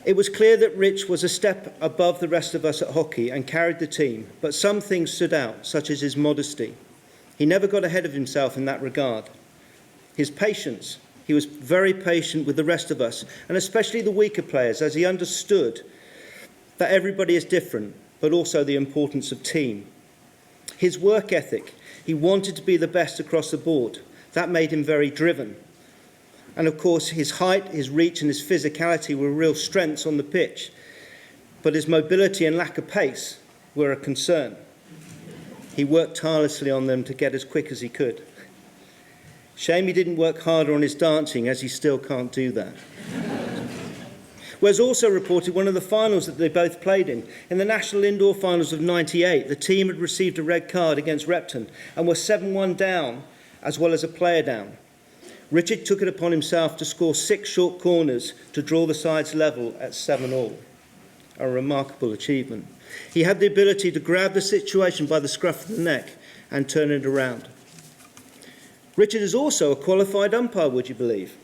It was clear that Rich was a step above the rest of us at hockey and carried the team, but some things stood out, such as his modesty. He never got ahead of himself in that regard. His patience. He was very patient with the rest of us, and especially the weaker players, as he understood that everybody is different, but also the importance of team. His work ethic. He wanted to be the best across the board. That made him very driven. And of course, his height, his reach, and his physicality were real strengths on the pitch, but his mobility and lack of pace were a concern. He worked tirelessly on them to get as quick as he could. Shame he didn't work harder on his dancing, as he still can't do that. Wes also reported one of the finals that they both played in. In the National Indoor Finals of '98, the team had received a red card against Repton and were 7-1 down, as well as a player down. Richard took it upon himself to score 6 short corners to draw the sides level at 7-all. A remarkable achievement. He had the ability to grab the situation by the scruff of the neck and turn it around. Richard is also a qualified umpire, would you believe?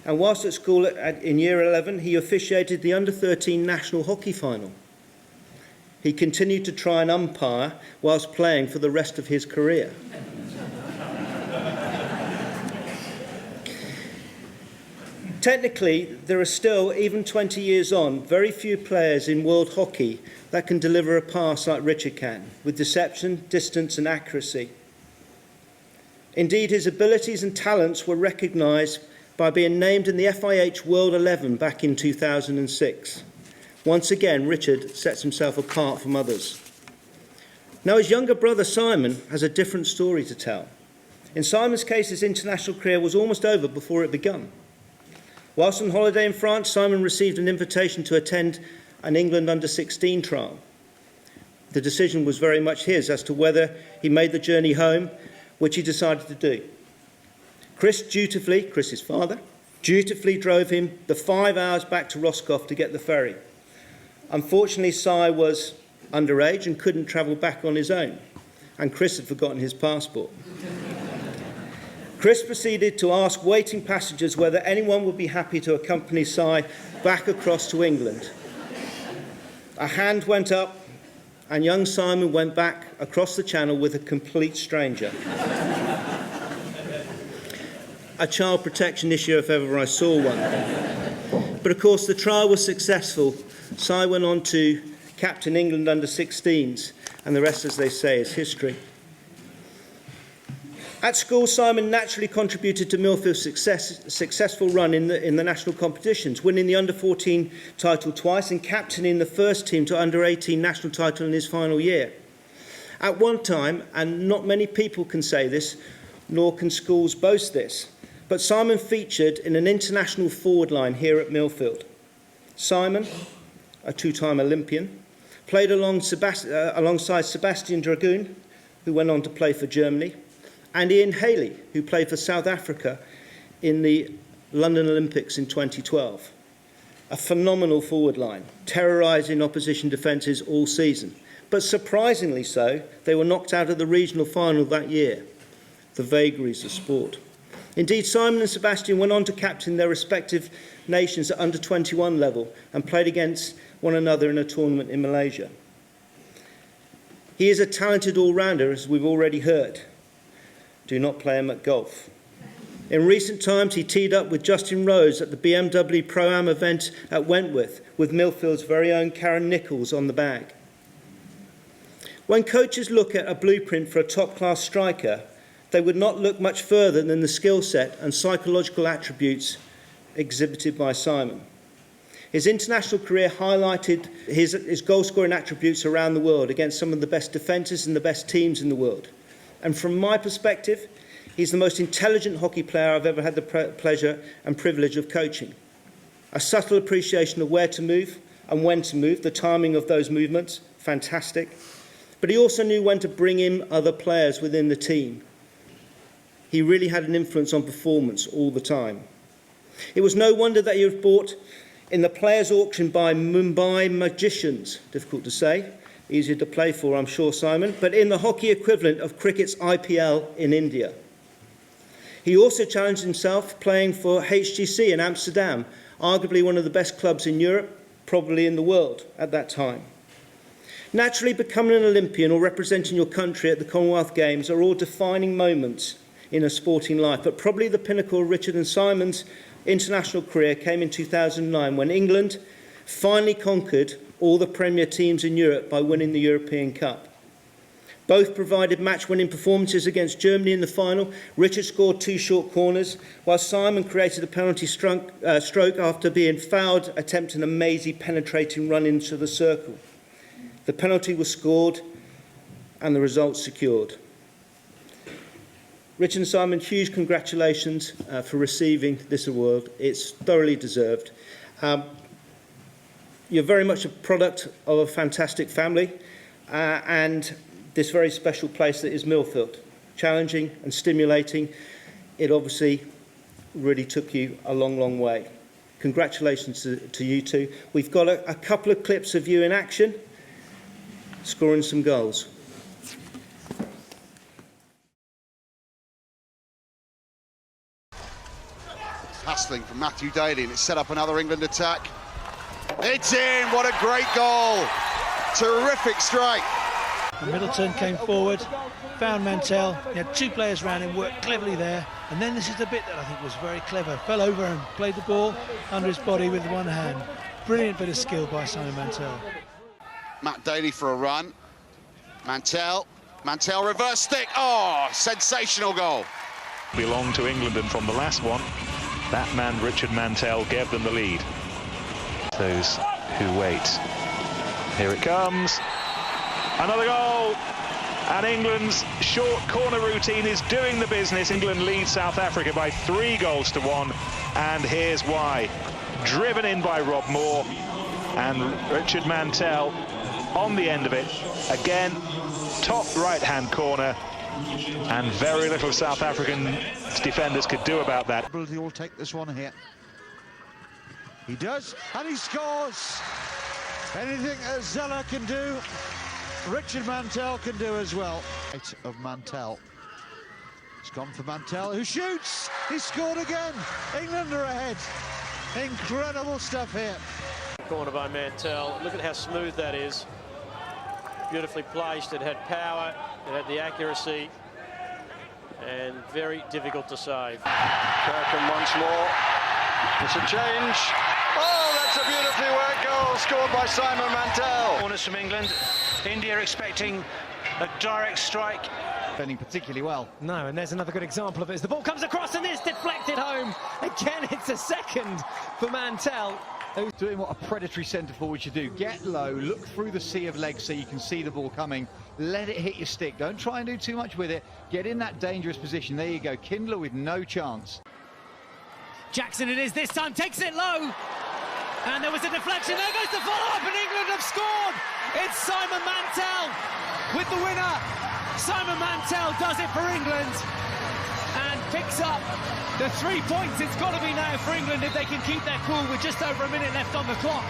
And whilst at school in Year 11, he officiated the Under-13 National Hockey Final. He continued to try and umpire whilst playing for the rest of his career. Technically, there are still, even 20 years on, very few players in world hockey that can deliver a pass like Richard can, with deception, distance and accuracy. Indeed, his abilities and talents were recognised by being named in the FIH World 11 back in 2006. Once again, Richard sets himself apart from others. Now, his younger brother Simon has a different story to tell. In Simon's case, his international career was almost over before it began. Whilst on holiday in France, Simon received an invitation to attend an England under-16 trial. The decision was very much his as to whether he made the journey home, which he decided to do. Chris, his father, dutifully drove him the 5 hours back to Roscoff to get the ferry. Unfortunately, Si was underage and couldn't travel back on his own, and Chris had forgotten his passport. Chris proceeded to ask waiting passengers whether anyone would be happy to accompany Si back across to England. A hand went up, and young Simon went back across the channel with a complete stranger. A child protection issue if ever I saw one. But of course, the trial was successful. Si went on to captain England under-16s, and the rest, as they say, is history. At school, Simon naturally contributed to Millfield's successful run in the national competitions, winning the under-14 title twice and captaining the first team to under-18 national title in his final year. At one time, and not many people can say this, nor can schools boast this. But Simon featured in an international forward line here at Millfield. Simon, a two-time Olympian, played alongside Sebastian Dragoon, who went on to play for Germany, and Ian Haley, who played for South Africa in the London Olympics in 2012. A phenomenal forward line, terrorising opposition defences all season. But surprisingly so, they were knocked out of the regional final that year. The vagaries of sport. Indeed, Simon and Sebastian went on to captain their respective nations at under-21 level and played against one another in a tournament in Malaysia. He is a talented all-rounder, as we've already heard. Do not play him at golf. In recent times, he teed up with Justin Rose at the BMW Pro-Am event at Wentworth, with Millfield's very own Karen Nichols on the bag. When coaches look at a blueprint for a top-class striker, they would not look much further than the skill set and psychological attributes exhibited by Simon. His international career highlighted his goal-scoring attributes around the world against some of the best defenders and the best teams in the world. And from my perspective, he's the most intelligent hockey player I've ever had the pleasure and privilege of coaching. A subtle appreciation of where to move and when to move, the timing of those movements, fantastic. But he also knew when to bring in other players within the team. He really had an influence on performance all the time. It was no wonder that he was bought in the players' auction by Mumbai Magicians, difficult to say, easier to play for, I'm sure, Simon, but in the hockey equivalent of cricket's IPL in India. He also challenged himself playing for HGC in Amsterdam, arguably one of the best clubs in Europe, probably in the world at that time. Naturally, becoming an Olympian or representing your country at the Commonwealth Games are all defining moments in a sporting life, but probably the pinnacle of Richard and Simon's international career came in 2009 when England finally conquered all the premier teams in Europe by winning the European Cup. Both provided match-winning performances against Germany in the final. Richard scored 2 short corners, while Simon created a penalty stroke after being fouled, attempting a mazy penetrating run into the circle. The penalty was scored and the result secured. Richard and Simon, huge congratulations for receiving this award. It's thoroughly deserved. You're very much a product of a fantastic family and this very special place that is Millfield. Challenging and stimulating. It obviously really took you a long, long way. Congratulations to you two. We've got a couple of clips of you in action, scoring some goals. Hustling from Matthew Daley, and it's set up another England attack. It's in! What a great goal! Terrific strike. And Middleton came forward, found Mantell. He had 2 players around him, worked cleverly there. And then this is the bit that I think was very clever. Fell over and played the ball under his body with one hand. Brilliant bit of skill by Simon Mantell. Matt Daley for a run. Mantell reverse stick. Oh, sensational goal. Belonged to England, and from the last one, that man, Richard Mantell, gave them the lead. Those who wait. Here it comes. Another goal. And England's short corner routine is doing the business. England leads South Africa by 3 goals to 1. And here's why. Driven in by Rob Moore. And Richard Mantell on the end of it. Again, top right-hand corner. And very little South African defenders could do about that. He will take this one here. He does, and he scores. Anything that Zeller can do, Richard Mantell can do as well. Of Mantell. It's gone for Mantell, who shoots. He scored again. England are ahead. Incredible stuff here. Corner by Mantell. Look at how smooth that is. Beautifully placed. It had power. It had the accuracy. And very difficult to save. Kirkham once more. It's a change. Oh, that's a beautifully worked goal scored by Simon Mantell. Corners from England. India expecting a direct strike. Defending particularly well. No, and there's another good example of it as the ball comes across and it's deflected home. Again, it's a second for Mantell. Who's doing what a predatory centre forward should do? Get low, look through the sea of legs so you can see the ball coming. Let it hit your stick. Don't try and do too much with it. Get in that dangerous position. There you go. Kindler with no chance. Jackson it is this time, takes it low. And there was a deflection. There goes the follow-up, and England have scored. It's Simon Mantell with the winner. Simon Mantell does it for England and picks up the 3 points. It's got to be now for England if they can keep their cool with just over a minute left on the clock.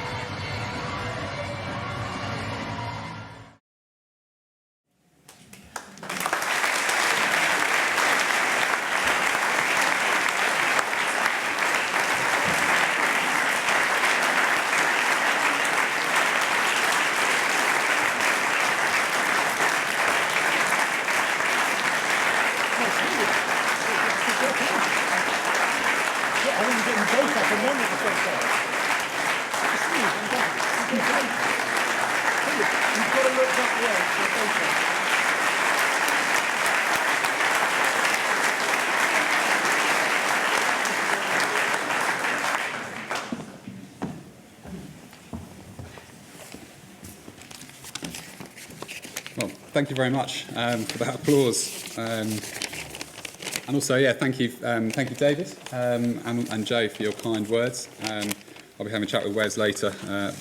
Well, thank you very much for that applause. And also, yeah, thank you, David and Joe, for your kind words. I'll be having a chat with Wes later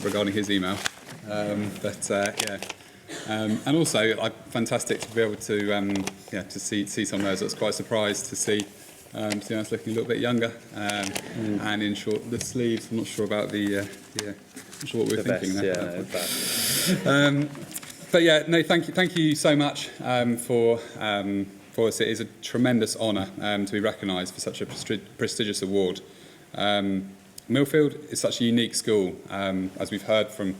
regarding his email. Yeah. And also, fantastic to be able to, to see some of those. I was quite surprised to see us looking a little bit younger and in short the sleeves. I'm not sure about not sure what we're thinking there. But yeah, no, thank you so much for us. It is a tremendous honour to be recognised for such a prestigious award. Millfield is such a unique school, as we've heard from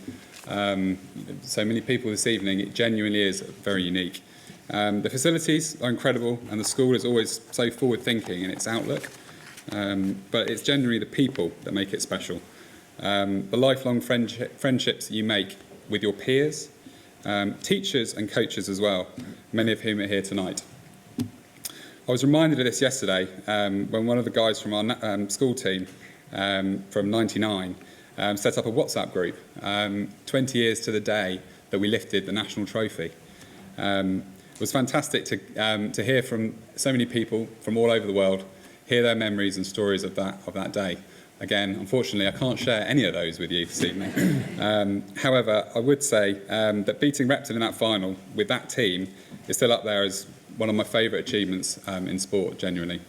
so many people this evening. It genuinely is very unique. The facilities are incredible, and the school is always so forward-thinking in its outlook. But it's generally the people that make it special. The lifelong friendships that you make with your peers, teachers and coaches as well, many of whom are here tonight. I was reminded of this yesterday when one of the guys from our school team from '99 set up a WhatsApp group 20 years to the day that we lifted the national trophy. It was fantastic to hear from so many people from all over the world, hear their memories and stories of that day. Again, unfortunately, I can't share any of those with you this evening. However, I would say that beating Repton in that final with that team is still up there as one of my favourite achievements in sport, genuinely.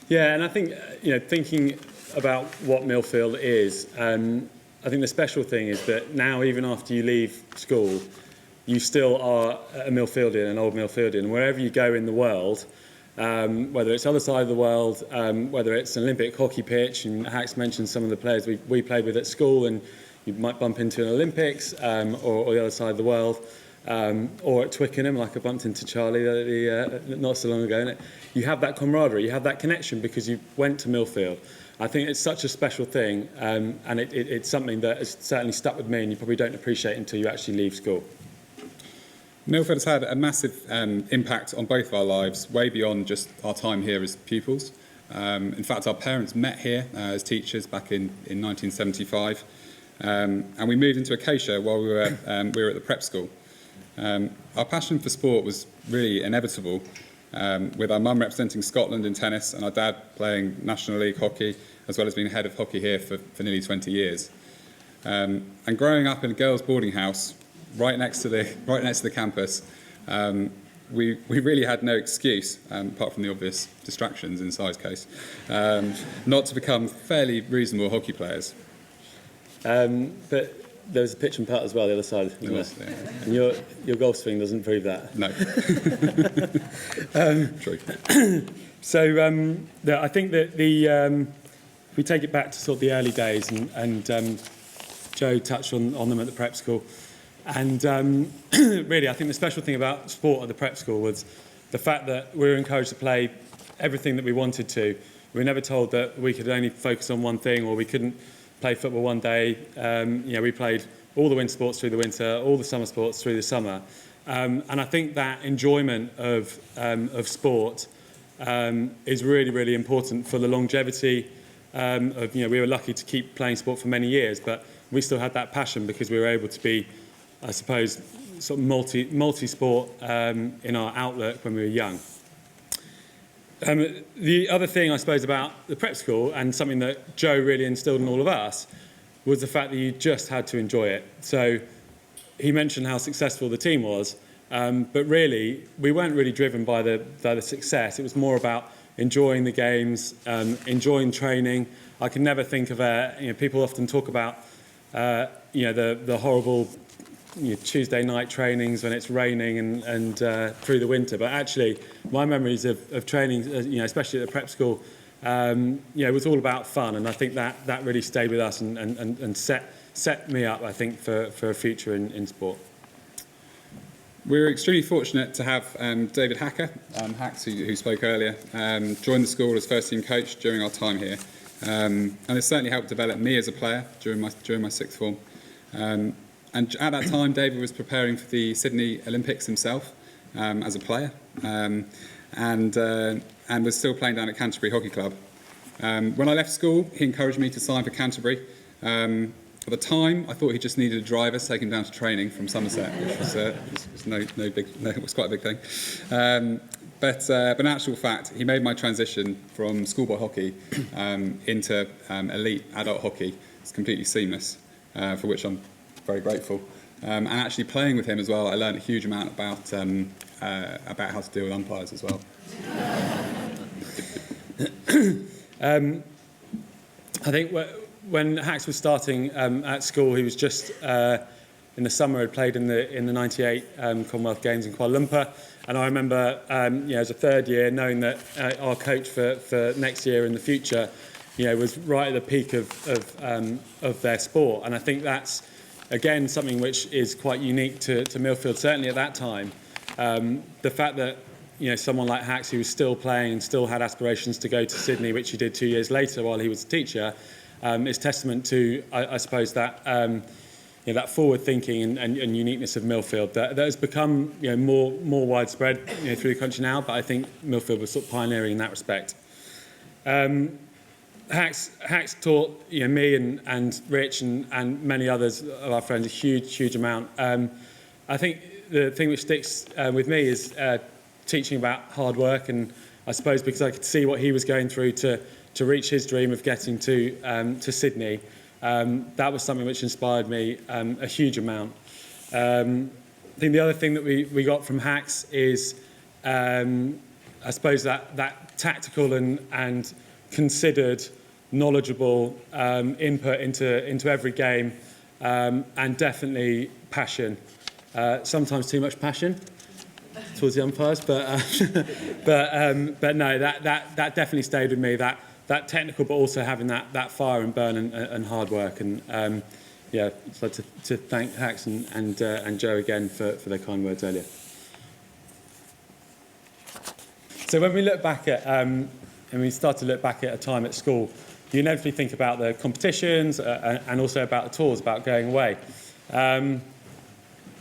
Yeah, and I think, thinking about what Millfield is, I think the special thing is that now, even after you leave school, you still are a Millfieldian, an old Millfieldian. Wherever you go in the world, whether it's other side of the world, whether it's an Olympic hockey pitch, and Hax mentioned some of the players we played with at school, and you might bump into an Olympics, or the other side of the world, or at Twickenham, like I bumped into Charlie not so long ago. And you have that camaraderie, you have that connection because you went to Millfield. I think it's such a special thing, and it's something that has certainly stuck with me, and you probably don't appreciate until you actually leave school. Millfield has had a massive impact on both of our lives, way beyond just our time here as pupils. In fact, our parents met here as teachers back in 1975, and we moved into Acacia while we were at the prep school. Our passion for sport was really inevitable, with our mum representing Scotland in tennis and our dad playing National League hockey, as well as being head of hockey here for nearly 20 years. And growing up in a girls' boarding house right next to the campus, we really had no excuse, apart from the obvious distractions in Si's case, not to become fairly reasonable hockey players. But there's a pitch and putt as well, the other side. And your golf swing doesn't prove that. No. True. So I think that if we take it back to sort of the early days, and Joe touched on them at the prep school. And really, I think the special thing about sport at the prep school was the fact that we were encouraged to play everything that we wanted to. We were never told that we could only focus on one thing, or we couldn't play football one day. We played all the winter sports through the winter, all the summer sports through the summer. And I think that enjoyment of sport is really, really important for the longevity We were lucky to keep playing sport for many years, but we still had that passion because we were able to be, I suppose, sort of multi-sport in our outlook when we were young. The other thing, I suppose, about the prep school, and something that Joe really instilled in all of us, was the fact that you just had to enjoy it. So he mentioned how successful the team was, but really, we weren't really driven by the success. It was more about enjoying the games, enjoying training. I can never think of people often talk about the horrible Tuesday night trainings when it's raining and through the winter. But actually, my memories of training, especially at the prep school, was all about fun, and I think that really stayed with us and set me up, I think, for a future in sport. We're extremely fortunate to have David Hacks, who spoke earlier, join the school as first-team coach during our time here, and it's certainly helped develop me as a player during my sixth form. And at that time, David was preparing for the Sydney Olympics himself as a player, and was still playing down at Canterbury Hockey Club. When I left school, he encouraged me to sign for Canterbury. At the time, I thought he just needed a driver to take him down to training from Somerset, which was quite a big thing. But in actual fact, he made my transition from schoolboy hockey into elite adult hockey. It's completely seamless, for which I'm very grateful. And actually playing with him as well, I learned a huge amount about how to deal with umpires as well. I think when Hacks was starting at school, he was just in the summer had played in the '98 Commonwealth Games in Kuala Lumpur, and I remember as a third year knowing that our coach for next year in the future, was right at the peak of their sport, and I think that's again something which is quite unique to Millfield, certainly at that time. The fact that someone like Hacks, who was still playing and still had aspirations to go to Sydney, which he did 2 years later while he was a teacher, is testament to, I suppose, that that forward thinking and uniqueness of Millfield that has become more widespread through the country now. But I think Millfield was sort of pioneering in that respect. Hacks taught me and Rich and many others of our friends a huge amount. I think the thing which sticks with me is teaching about hard work, and I suppose because I could see what he was going through to reach his dream of getting to Sydney, that was something which inspired me a huge amount. I think the other thing that we got from Hacks is, I suppose, that tactical and considered, knowledgeable input into every game, and definitely passion. Sometimes too much passion towards the umpires, but no, that definitely stayed with me. That technical, but also having that fire and burn and hard work. And I'd like to thank Hacks and Joe again for their kind words earlier. So when we look back at and we start to look back at a time at school, you inevitably think about the competitions and also about the tours, about going away.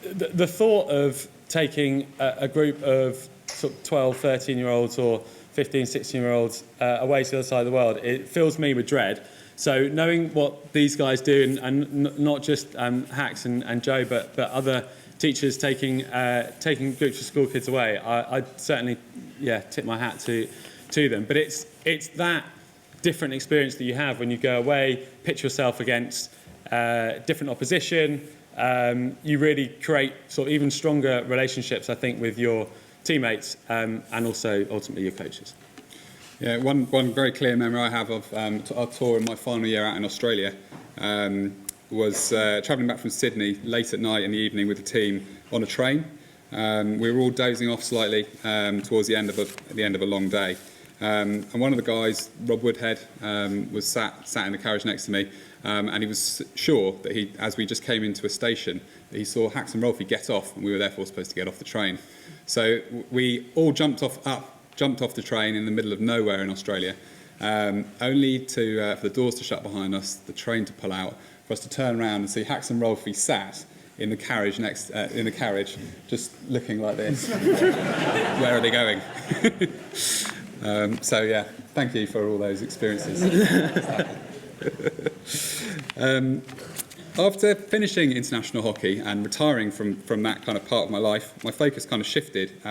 The thought of taking a group of sort of 12, 13-year-olds or 15, 16-year-olds away to the other side of the world, it fills me with dread. So knowing what these guys do, and not just Hacks and Joe, but other teachers taking groups of school kids away, I'd certainly tip my hat to them. But it's that different experience that you have when you go away, pitch yourself against different opposition. You really create sort of even stronger relationships, I think, with your teammates and also ultimately your coaches. Yeah, one very clear memory I have of our tour in my final year out in Australia was travelling back from Sydney late at night in the evening with the team on a train. We were all dozing off slightly towards the end of a long day. And one of the guys, Rob Woodhead, was sat in the carriage next to me, and he was sure that as we just came into a station, that he saw Hacks and Rolfie get off, and we were therefore supposed to get off the train. So we all jumped off the train in the middle of nowhere in Australia, only for the doors to shut behind us, the train to pull out, for us to turn around and see Hacks and Rolfie sat in the carriage just looking like this. Where are they going? So yeah, thank you for all those experiences. After finishing international hockey and retiring from that kind of part of my life, my focus kind of shifted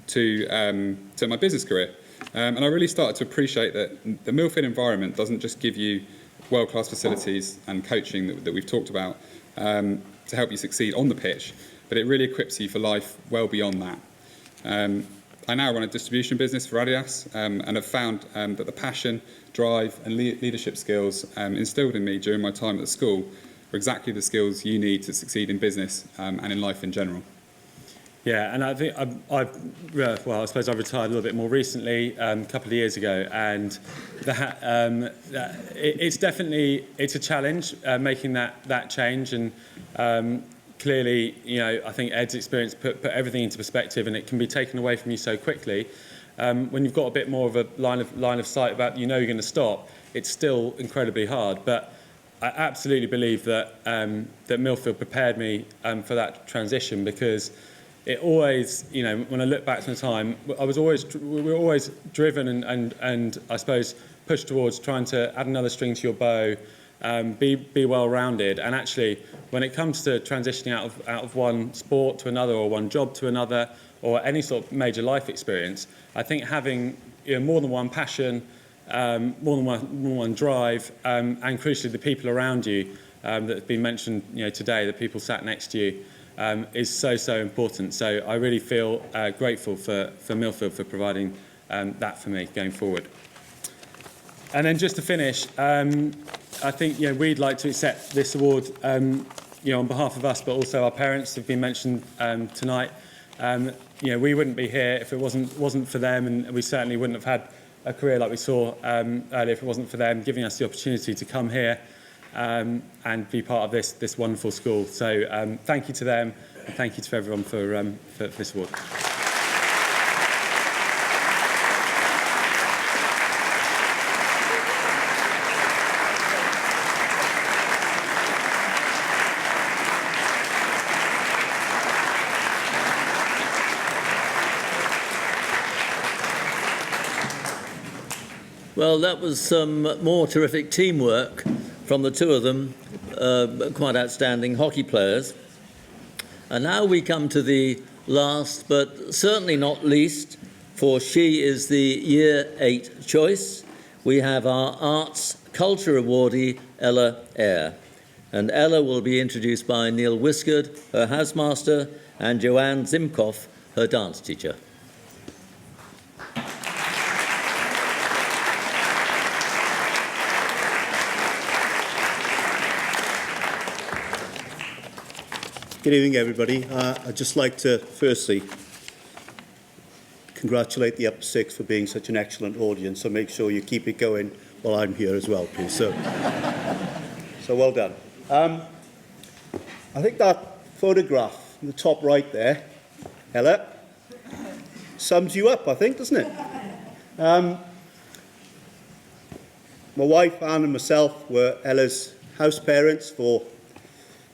to my business career. And I really started to appreciate that the Millfield environment doesn't just give you world-class facilities and coaching that we've talked about to help you succeed on the pitch, but it really equips you for life well beyond that. I now run a distribution business for Adidas and have found that the passion, drive and leadership skills instilled in me during my time at the school are exactly the skills you need to succeed in business and in life in general. Yeah, and I think I suppose I retired a little bit more recently, a couple of years ago, and it's a challenge making that change, and clearly, I think Ed's experience put everything into perspective, and it can be taken away from you so quickly. When you've got a bit more of a line of sight about you're going to stop, it's still incredibly hard, but I absolutely believe that that Millfield prepared me for that transition, because it always, when I look back to the time, we were always driven and I suppose pushed towards trying to add another string to your bow, be well-rounded. And actually, when it comes to transitioning out of one sport to another, or one job to another, or any sort of major life experience, I think having more than one passion, more than one drive, and crucially the people around you that have been mentioned today, the people sat next to you, is so important. So I really feel grateful for Millfield for providing that for me going forward. And then just to finish, I think we'd like to accept this award on behalf of us, but also our parents have been mentioned tonight. We wouldn't be here if it wasn't for them, and we certainly wouldn't have had a career like we saw earlier if it wasn't for them giving us the opportunity to come here and be part of this wonderful school. So thank you to them, and thank you to everyone for this award. Well, that was some more terrific teamwork from the two of them, quite outstanding hockey players. And now we come to the last, but certainly not least, for she is the Year 8 choice. We have our Arts Culture Awardee, Eyre. And Ella will be introduced by Neil Wiskard, her housemaster, and Joanne Zimkoff, her dance teacher. Good evening, everybody. I'd just like to firstly congratulate the Upper Six for being such an excellent audience, so make sure you keep it going while I'm here as well, please. So well done. I think that photograph in the top right there, Ella, sums you up, I think, doesn't it? My wife, Anne, and myself were Ella's house parents for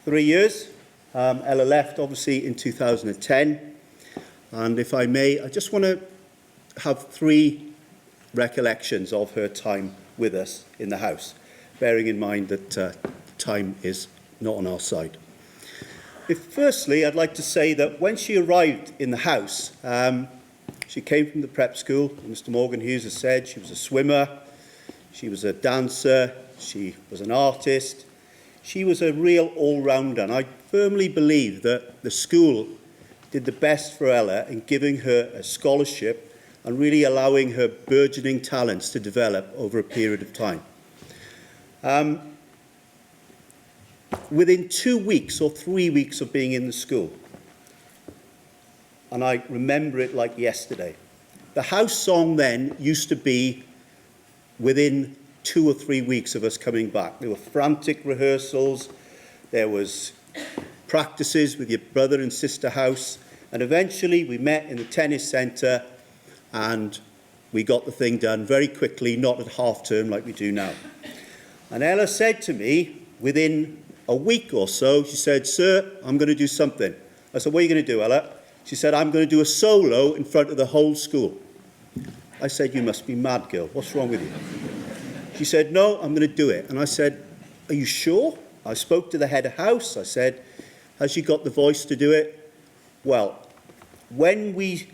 3 years. Ella left, obviously, in 2010. And if I may, I just want to have 3 recollections of her time with us in the house, bearing in mind that time is not on our side. Firstly, I'd like to say that when she arrived in the house, she came from the prep school. Mr. Morgan Hughes has said she was a swimmer, she was a dancer, she was an artist. She was a real all-rounder, and I firmly believe that the school did the best for Ella in giving her a scholarship and really allowing her burgeoning talents to develop over a period of time. Within 2 weeks or 3 weeks of being in the school, and I remember it like yesterday, the house song then used to be within 2 or 3 weeks of us coming back. There were frantic rehearsals, there was practices with your brother and sister house, and eventually we met in the tennis centre and we got the thing done very quickly, not at half term like we do now. And Ella said to me, within a week or so, she said, "Sir, I'm going to do something." I said, "What are you going to do, Ella?" She said, "I'm going to do a solo in front of the whole school." I said, "You must be mad, girl. What's wrong with you?" She said, "No, I'm going to do it." And I said, "Are you sure?" I spoke to the head of house. I said, "Has she got the voice to do it?" Well, when we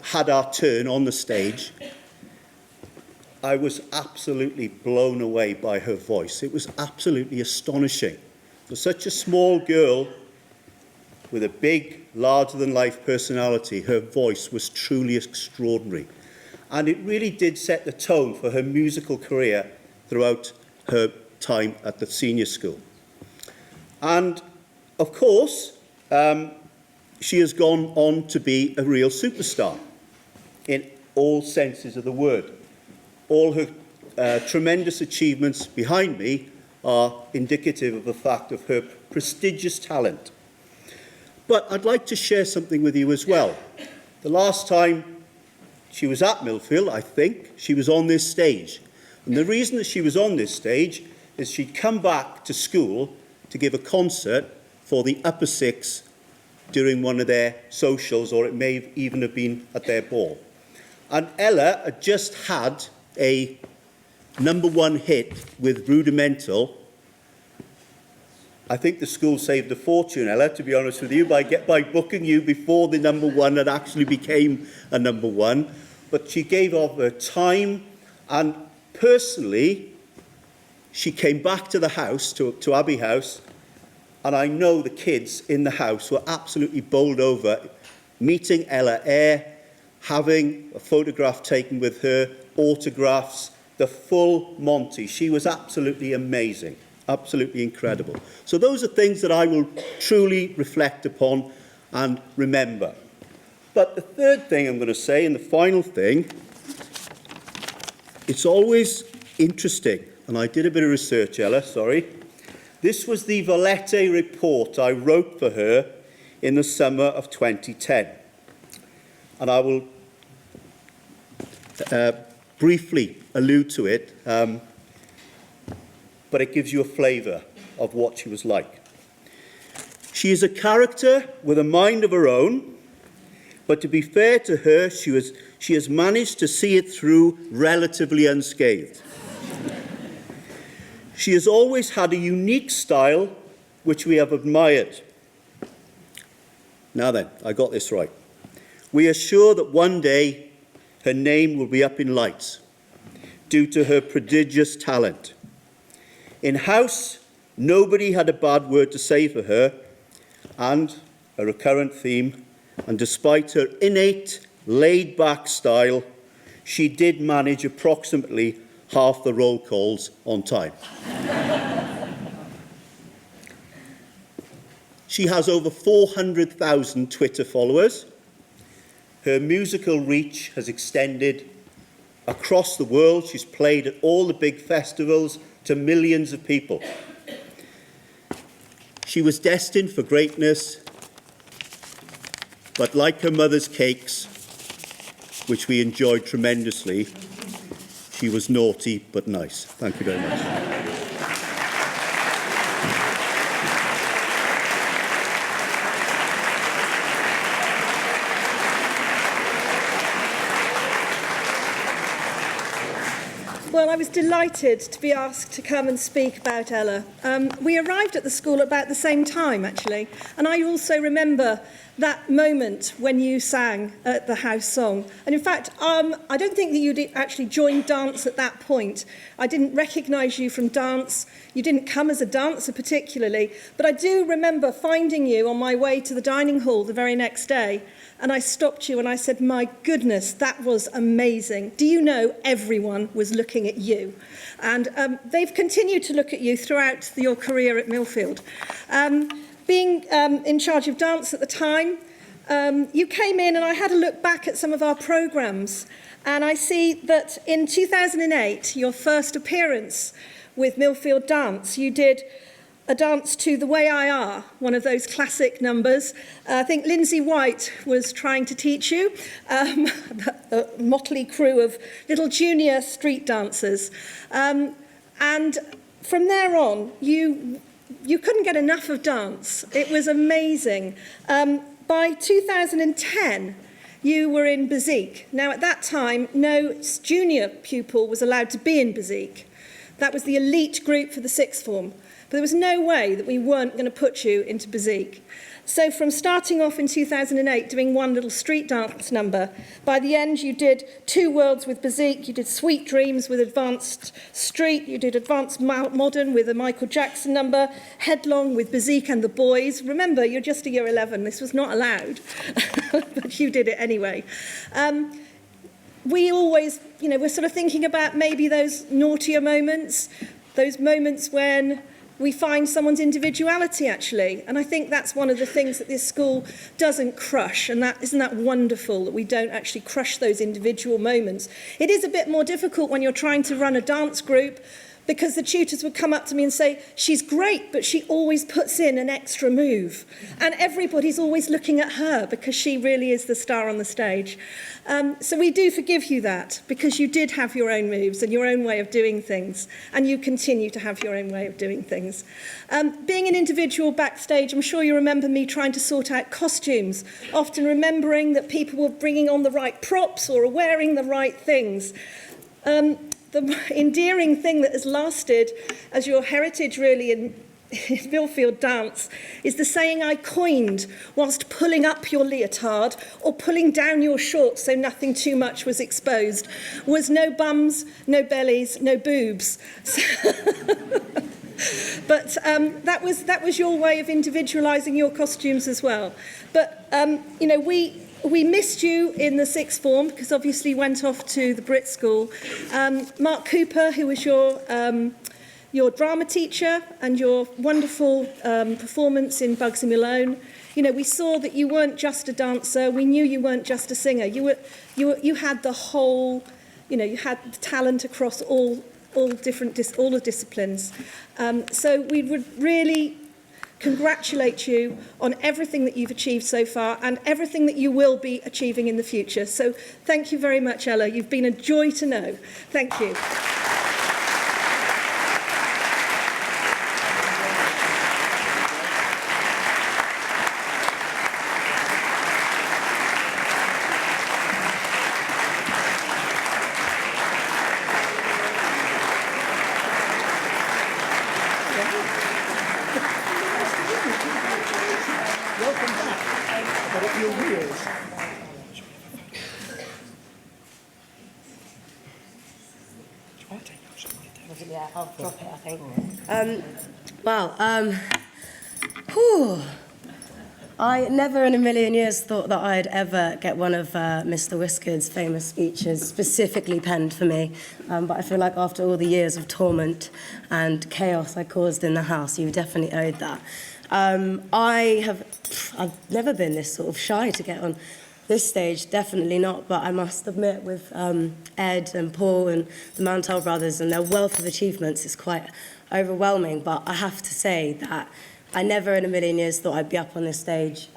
had our turn on the stage, I was absolutely blown away by her voice. It was absolutely astonishing. For such a small girl with a big, larger-than-life personality, her voice was truly extraordinary. And it really did set the tone for her musical career throughout her time at the senior school. And, of course, she has gone on to be a real superstar in all senses of the word. All her tremendous achievements behind me are indicative of the fact of her prestigious talent. But I'd like to share something with you as well. The last time she was at Millfield, I think, she was on this stage. And the reason that she was on this stage is she'd come back to school to give a concert for the upper six during one of their socials, or it may even have been at their ball. And Ella had just had a #1 hit with Rudimental. I think the school saved a fortune, Ella, to be honest with you, by booking you before the #1 had actually became a #1. But she gave of her time, and personally, she came back to the house, to Abbey House, and I know the kids in the house were absolutely bowled over, meeting Ella Eyre, having a photograph taken with her, autographs, the full Monty. She was absolutely amazing, absolutely incredible. So those are things that I will truly reflect upon and remember. But the third thing I'm going to say, and the final thing, it's always interesting, and I did a bit of research, Ella, sorry. This was the Vallette report I wrote for her in the summer of 2010. And I will briefly allude to it, but it gives you a flavour of what she was like. She is a character with a mind of her own, but to be fair to her, she has managed to see it through relatively unscathed. She has always had a unique style which we have admired. Now then, I got this right. We are sure that one day her name will be up in lights due to her prodigious talent. In-house, nobody had a bad word to say for her, and a recurrent theme, and despite her innate, laid-back style, she did manage approximately half the roll calls on time. She has over 400,000 Twitter followers. Her musical reach has extended across the world. She's played at all the big festivals to millions of people. She was destined for greatness, but like her mother's cakes, which we enjoyed tremendously, she was naughty but nice. Thank you very much. Well, I was delighted to be asked to come and speak about Ella. We arrived at the school at about the same time, actually, and I also remember that moment when you sang at the house song. And in fact, I don't think that you'd actually joined dance at that point. I didn't recognise you from dance. You didn't come as a dancer particularly, but I do remember finding you on my way to the dining hall the very next day. And I stopped you and I said, my goodness, that was amazing. Do you know everyone was looking at you? And they've continued to look at you throughout your career at Millfield. Being in charge of dance at the time, you came in and I had a look back at some of our programmes. And I see that in 2008, your first appearance with Millfield Dance, you did a dance to The Way I Are, one of those classic numbers. I think Lindsay White was trying to teach you, a motley crew of little junior street dancers. And from there on, you couldn't get enough of dance. It was amazing. By 2010, you were in Bezique. Now, at that time, no junior pupil was allowed to be in Bezique. That was the elite group for the sixth form. But there was no way that we weren't going to put you into Bezique. So from starting off in 2008, doing one little street dance number, by the end you did 2 worlds with Bezique, you did Sweet Dreams with Advanced Street, you did Advanced Modern with a Michael Jackson number, Headlong with Bezique and the Boys. Remember, you're just a year 11, this was not allowed, but you did it anyway. We always, we're sort of thinking about maybe those naughtier moments, those moments when we find someone's individuality, actually. And I think that's one of the things that this school doesn't crush. And isn't that wonderful that we don't actually crush those individual moments? It is a bit more difficult when you're trying to run a dance group, because the tutors would come up to me and say, she's great, but she always puts in an extra move. And everybody's always looking at her because she really is the star on the stage. So we do forgive you that, because you did have your own moves and your own way of doing things, and you continue to have your own way of doing things. Being an individual backstage, I'm sure you remember me trying to sort out costumes, often remembering that people were bringing on the right props or wearing the right things. The endearing thing that has lasted as your heritage really in Millfield dance is the saying I coined whilst pulling up your leotard or pulling down your shorts so nothing too much was exposed, was no bums, no bellies, no boobs. But that was your way of individualising your costumes as well. But, we missed you in the sixth form because obviously you went off to the Brit School. Mark Cooper, who was your drama teacher and your wonderful performance in Bugsy Malone. We saw that you weren't just a dancer. We knew you weren't just a singer. You had the whole, you had the talent across all the disciplines. So we would really congratulate you on everything that you've achieved so far and everything that you will be achieving in the future. So thank you very much, Ella. You've been a joy to know. Thank you. Yeah, I'll drop it, I think. I never in a million years thought that I'd ever get one of Mr. Whisker's famous speeches specifically penned for me. But I feel like after all the years of torment and chaos I caused in the house, you've definitely owed that. I've never been this sort of shy to get on this stage, definitely not, but I must admit with Ed and Paul and the Mantell brothers and their wealth of achievements, it's quite overwhelming. But I have to say that I never in a million years thought I'd be up on this stage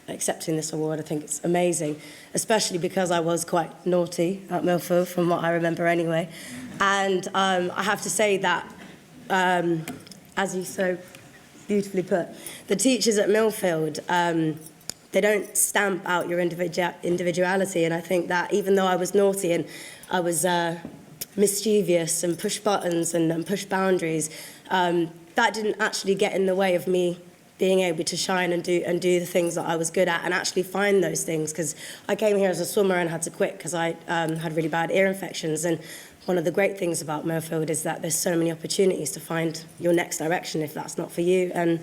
accepting this award. I think it's amazing, especially because I was quite naughty at Millfield, from what I remember anyway. And I have to say that, as you so beautifully put, the teachers at Millfield, they don't stamp out your individuality. And I think that even though I was naughty and I was mischievous and pushed buttons and pushed boundaries, that didn't actually get in the way of me being able to shine and do the things that I was good at and actually find those things. Because I came here as a swimmer and had to quit because I had really bad ear infections. And one of the great things about Millfield is that there's so many opportunities to find your next direction if that's not for you. And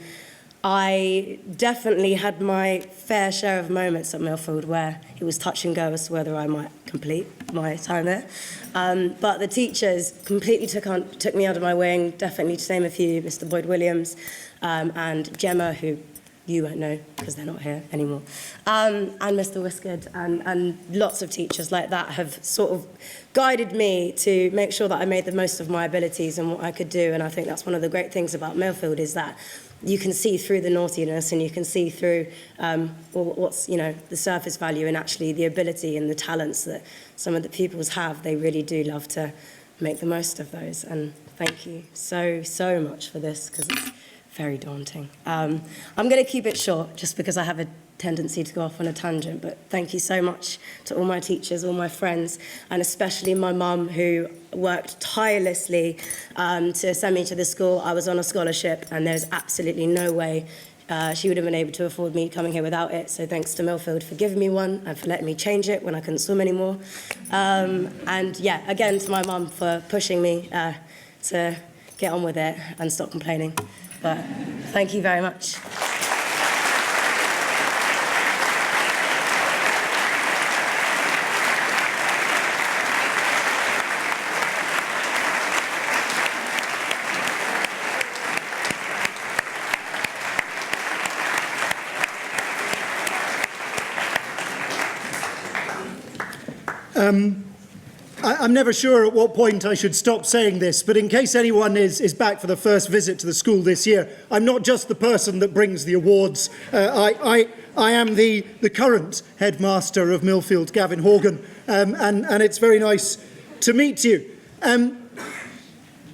I definitely had my fair share of moments at Millfield where it was touch and go as to whether I might complete my time there. But the teachers completely took me under my wing, definitely to name a few, Mr. Boyd Williams and Gemma, who you won't know because they're not here anymore, and Mr. Whiskered, and lots of teachers like that have sort of guided me to make sure that I made the most of my abilities and what I could do. And I think that's one of the great things about Millfield is that you can see through the naughtiness and you can see through what's, the surface value and actually the ability and the talents that some of the pupils have. They really do love to make the most of those. And thank you so, so much for this because it's very daunting. I'm going to keep it short just because I have a tendency to go off on a tangent, but thank you so much to all my teachers, all my friends, and especially my mum, who worked tirelessly to send me to the school. I was on a scholarship, and there's absolutely no way she would have been able to afford me coming here without it. So thanks to Millfield for giving me one and for letting me change it when I couldn't swim anymore. And yeah, again to my mum for pushing me to get on with it and stop complaining. But thank you very much. I'm never sure at what point I should stop saying this, but in case anyone is back for the first visit to the school this year, I'm not just the person that brings the awards. I am the current headmaster of Millfield, Gavin Horgan, and it's very nice to meet you.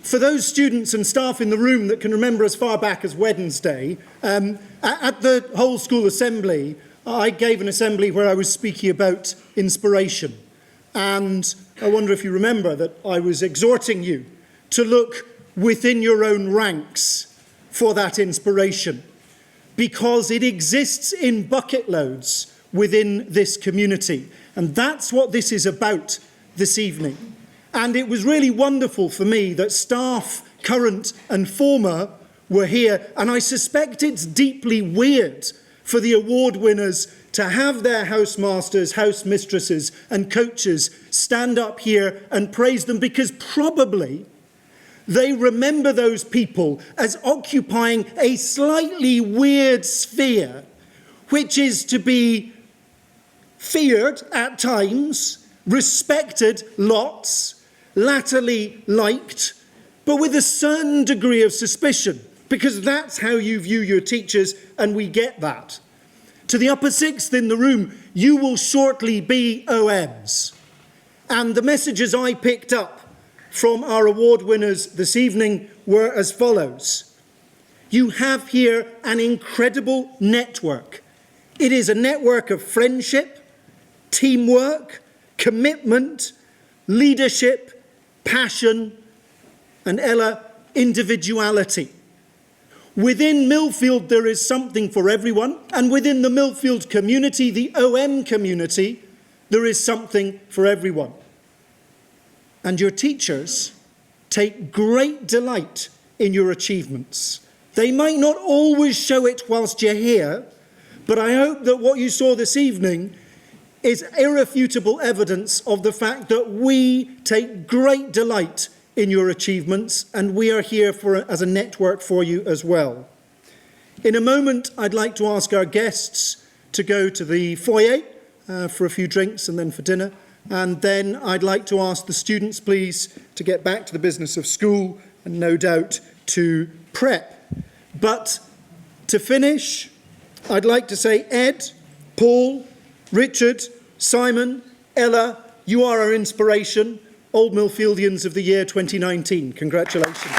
For those students and staff in the room that can remember as far back as Wednesday, at the whole school assembly, I gave an assembly where I was speaking about inspiration. And I wonder if you remember that I was exhorting you to look within your own ranks for that inspiration, because it exists in bucket loads within this community. And that's what this is about this evening. And it was really wonderful for me that staff, current and former, were here. And I suspect it's deeply weird for the award winners to have their housemasters, housemistresses and coaches stand up here and praise them, because probably they remember those people as occupying a slightly weird sphere, which is to be feared at times, respected lots, latterly liked, but with a certain degree of suspicion, because that's how you view your teachers, and we get that. To the upper sixth in the room, you will shortly be OMs. And the messages I picked up from our award winners this evening were as follows. You have here an incredible network. It is a network of friendship, teamwork, commitment, leadership, passion, and Ella, individuality. Within Millfield, there is something for everyone, and within the Millfield community, the OM community, there is something for everyone. And your teachers take great delight in your achievements. They might not always show it whilst you're here, but I hope that what you saw this evening is irrefutable evidence of the fact that we take great delight in your achievements, and we are here as a network for you as well. In a moment, I'd like to ask our guests to go to the foyer for a few drinks and then for dinner. And then I'd like to ask the students, please, to get back to the business of school and no doubt to prep. But to finish, I'd like to say Ed, Paul, Richard, Simon, Ella, you are our inspiration. Old Millfieldians of the year 2019. Congratulations.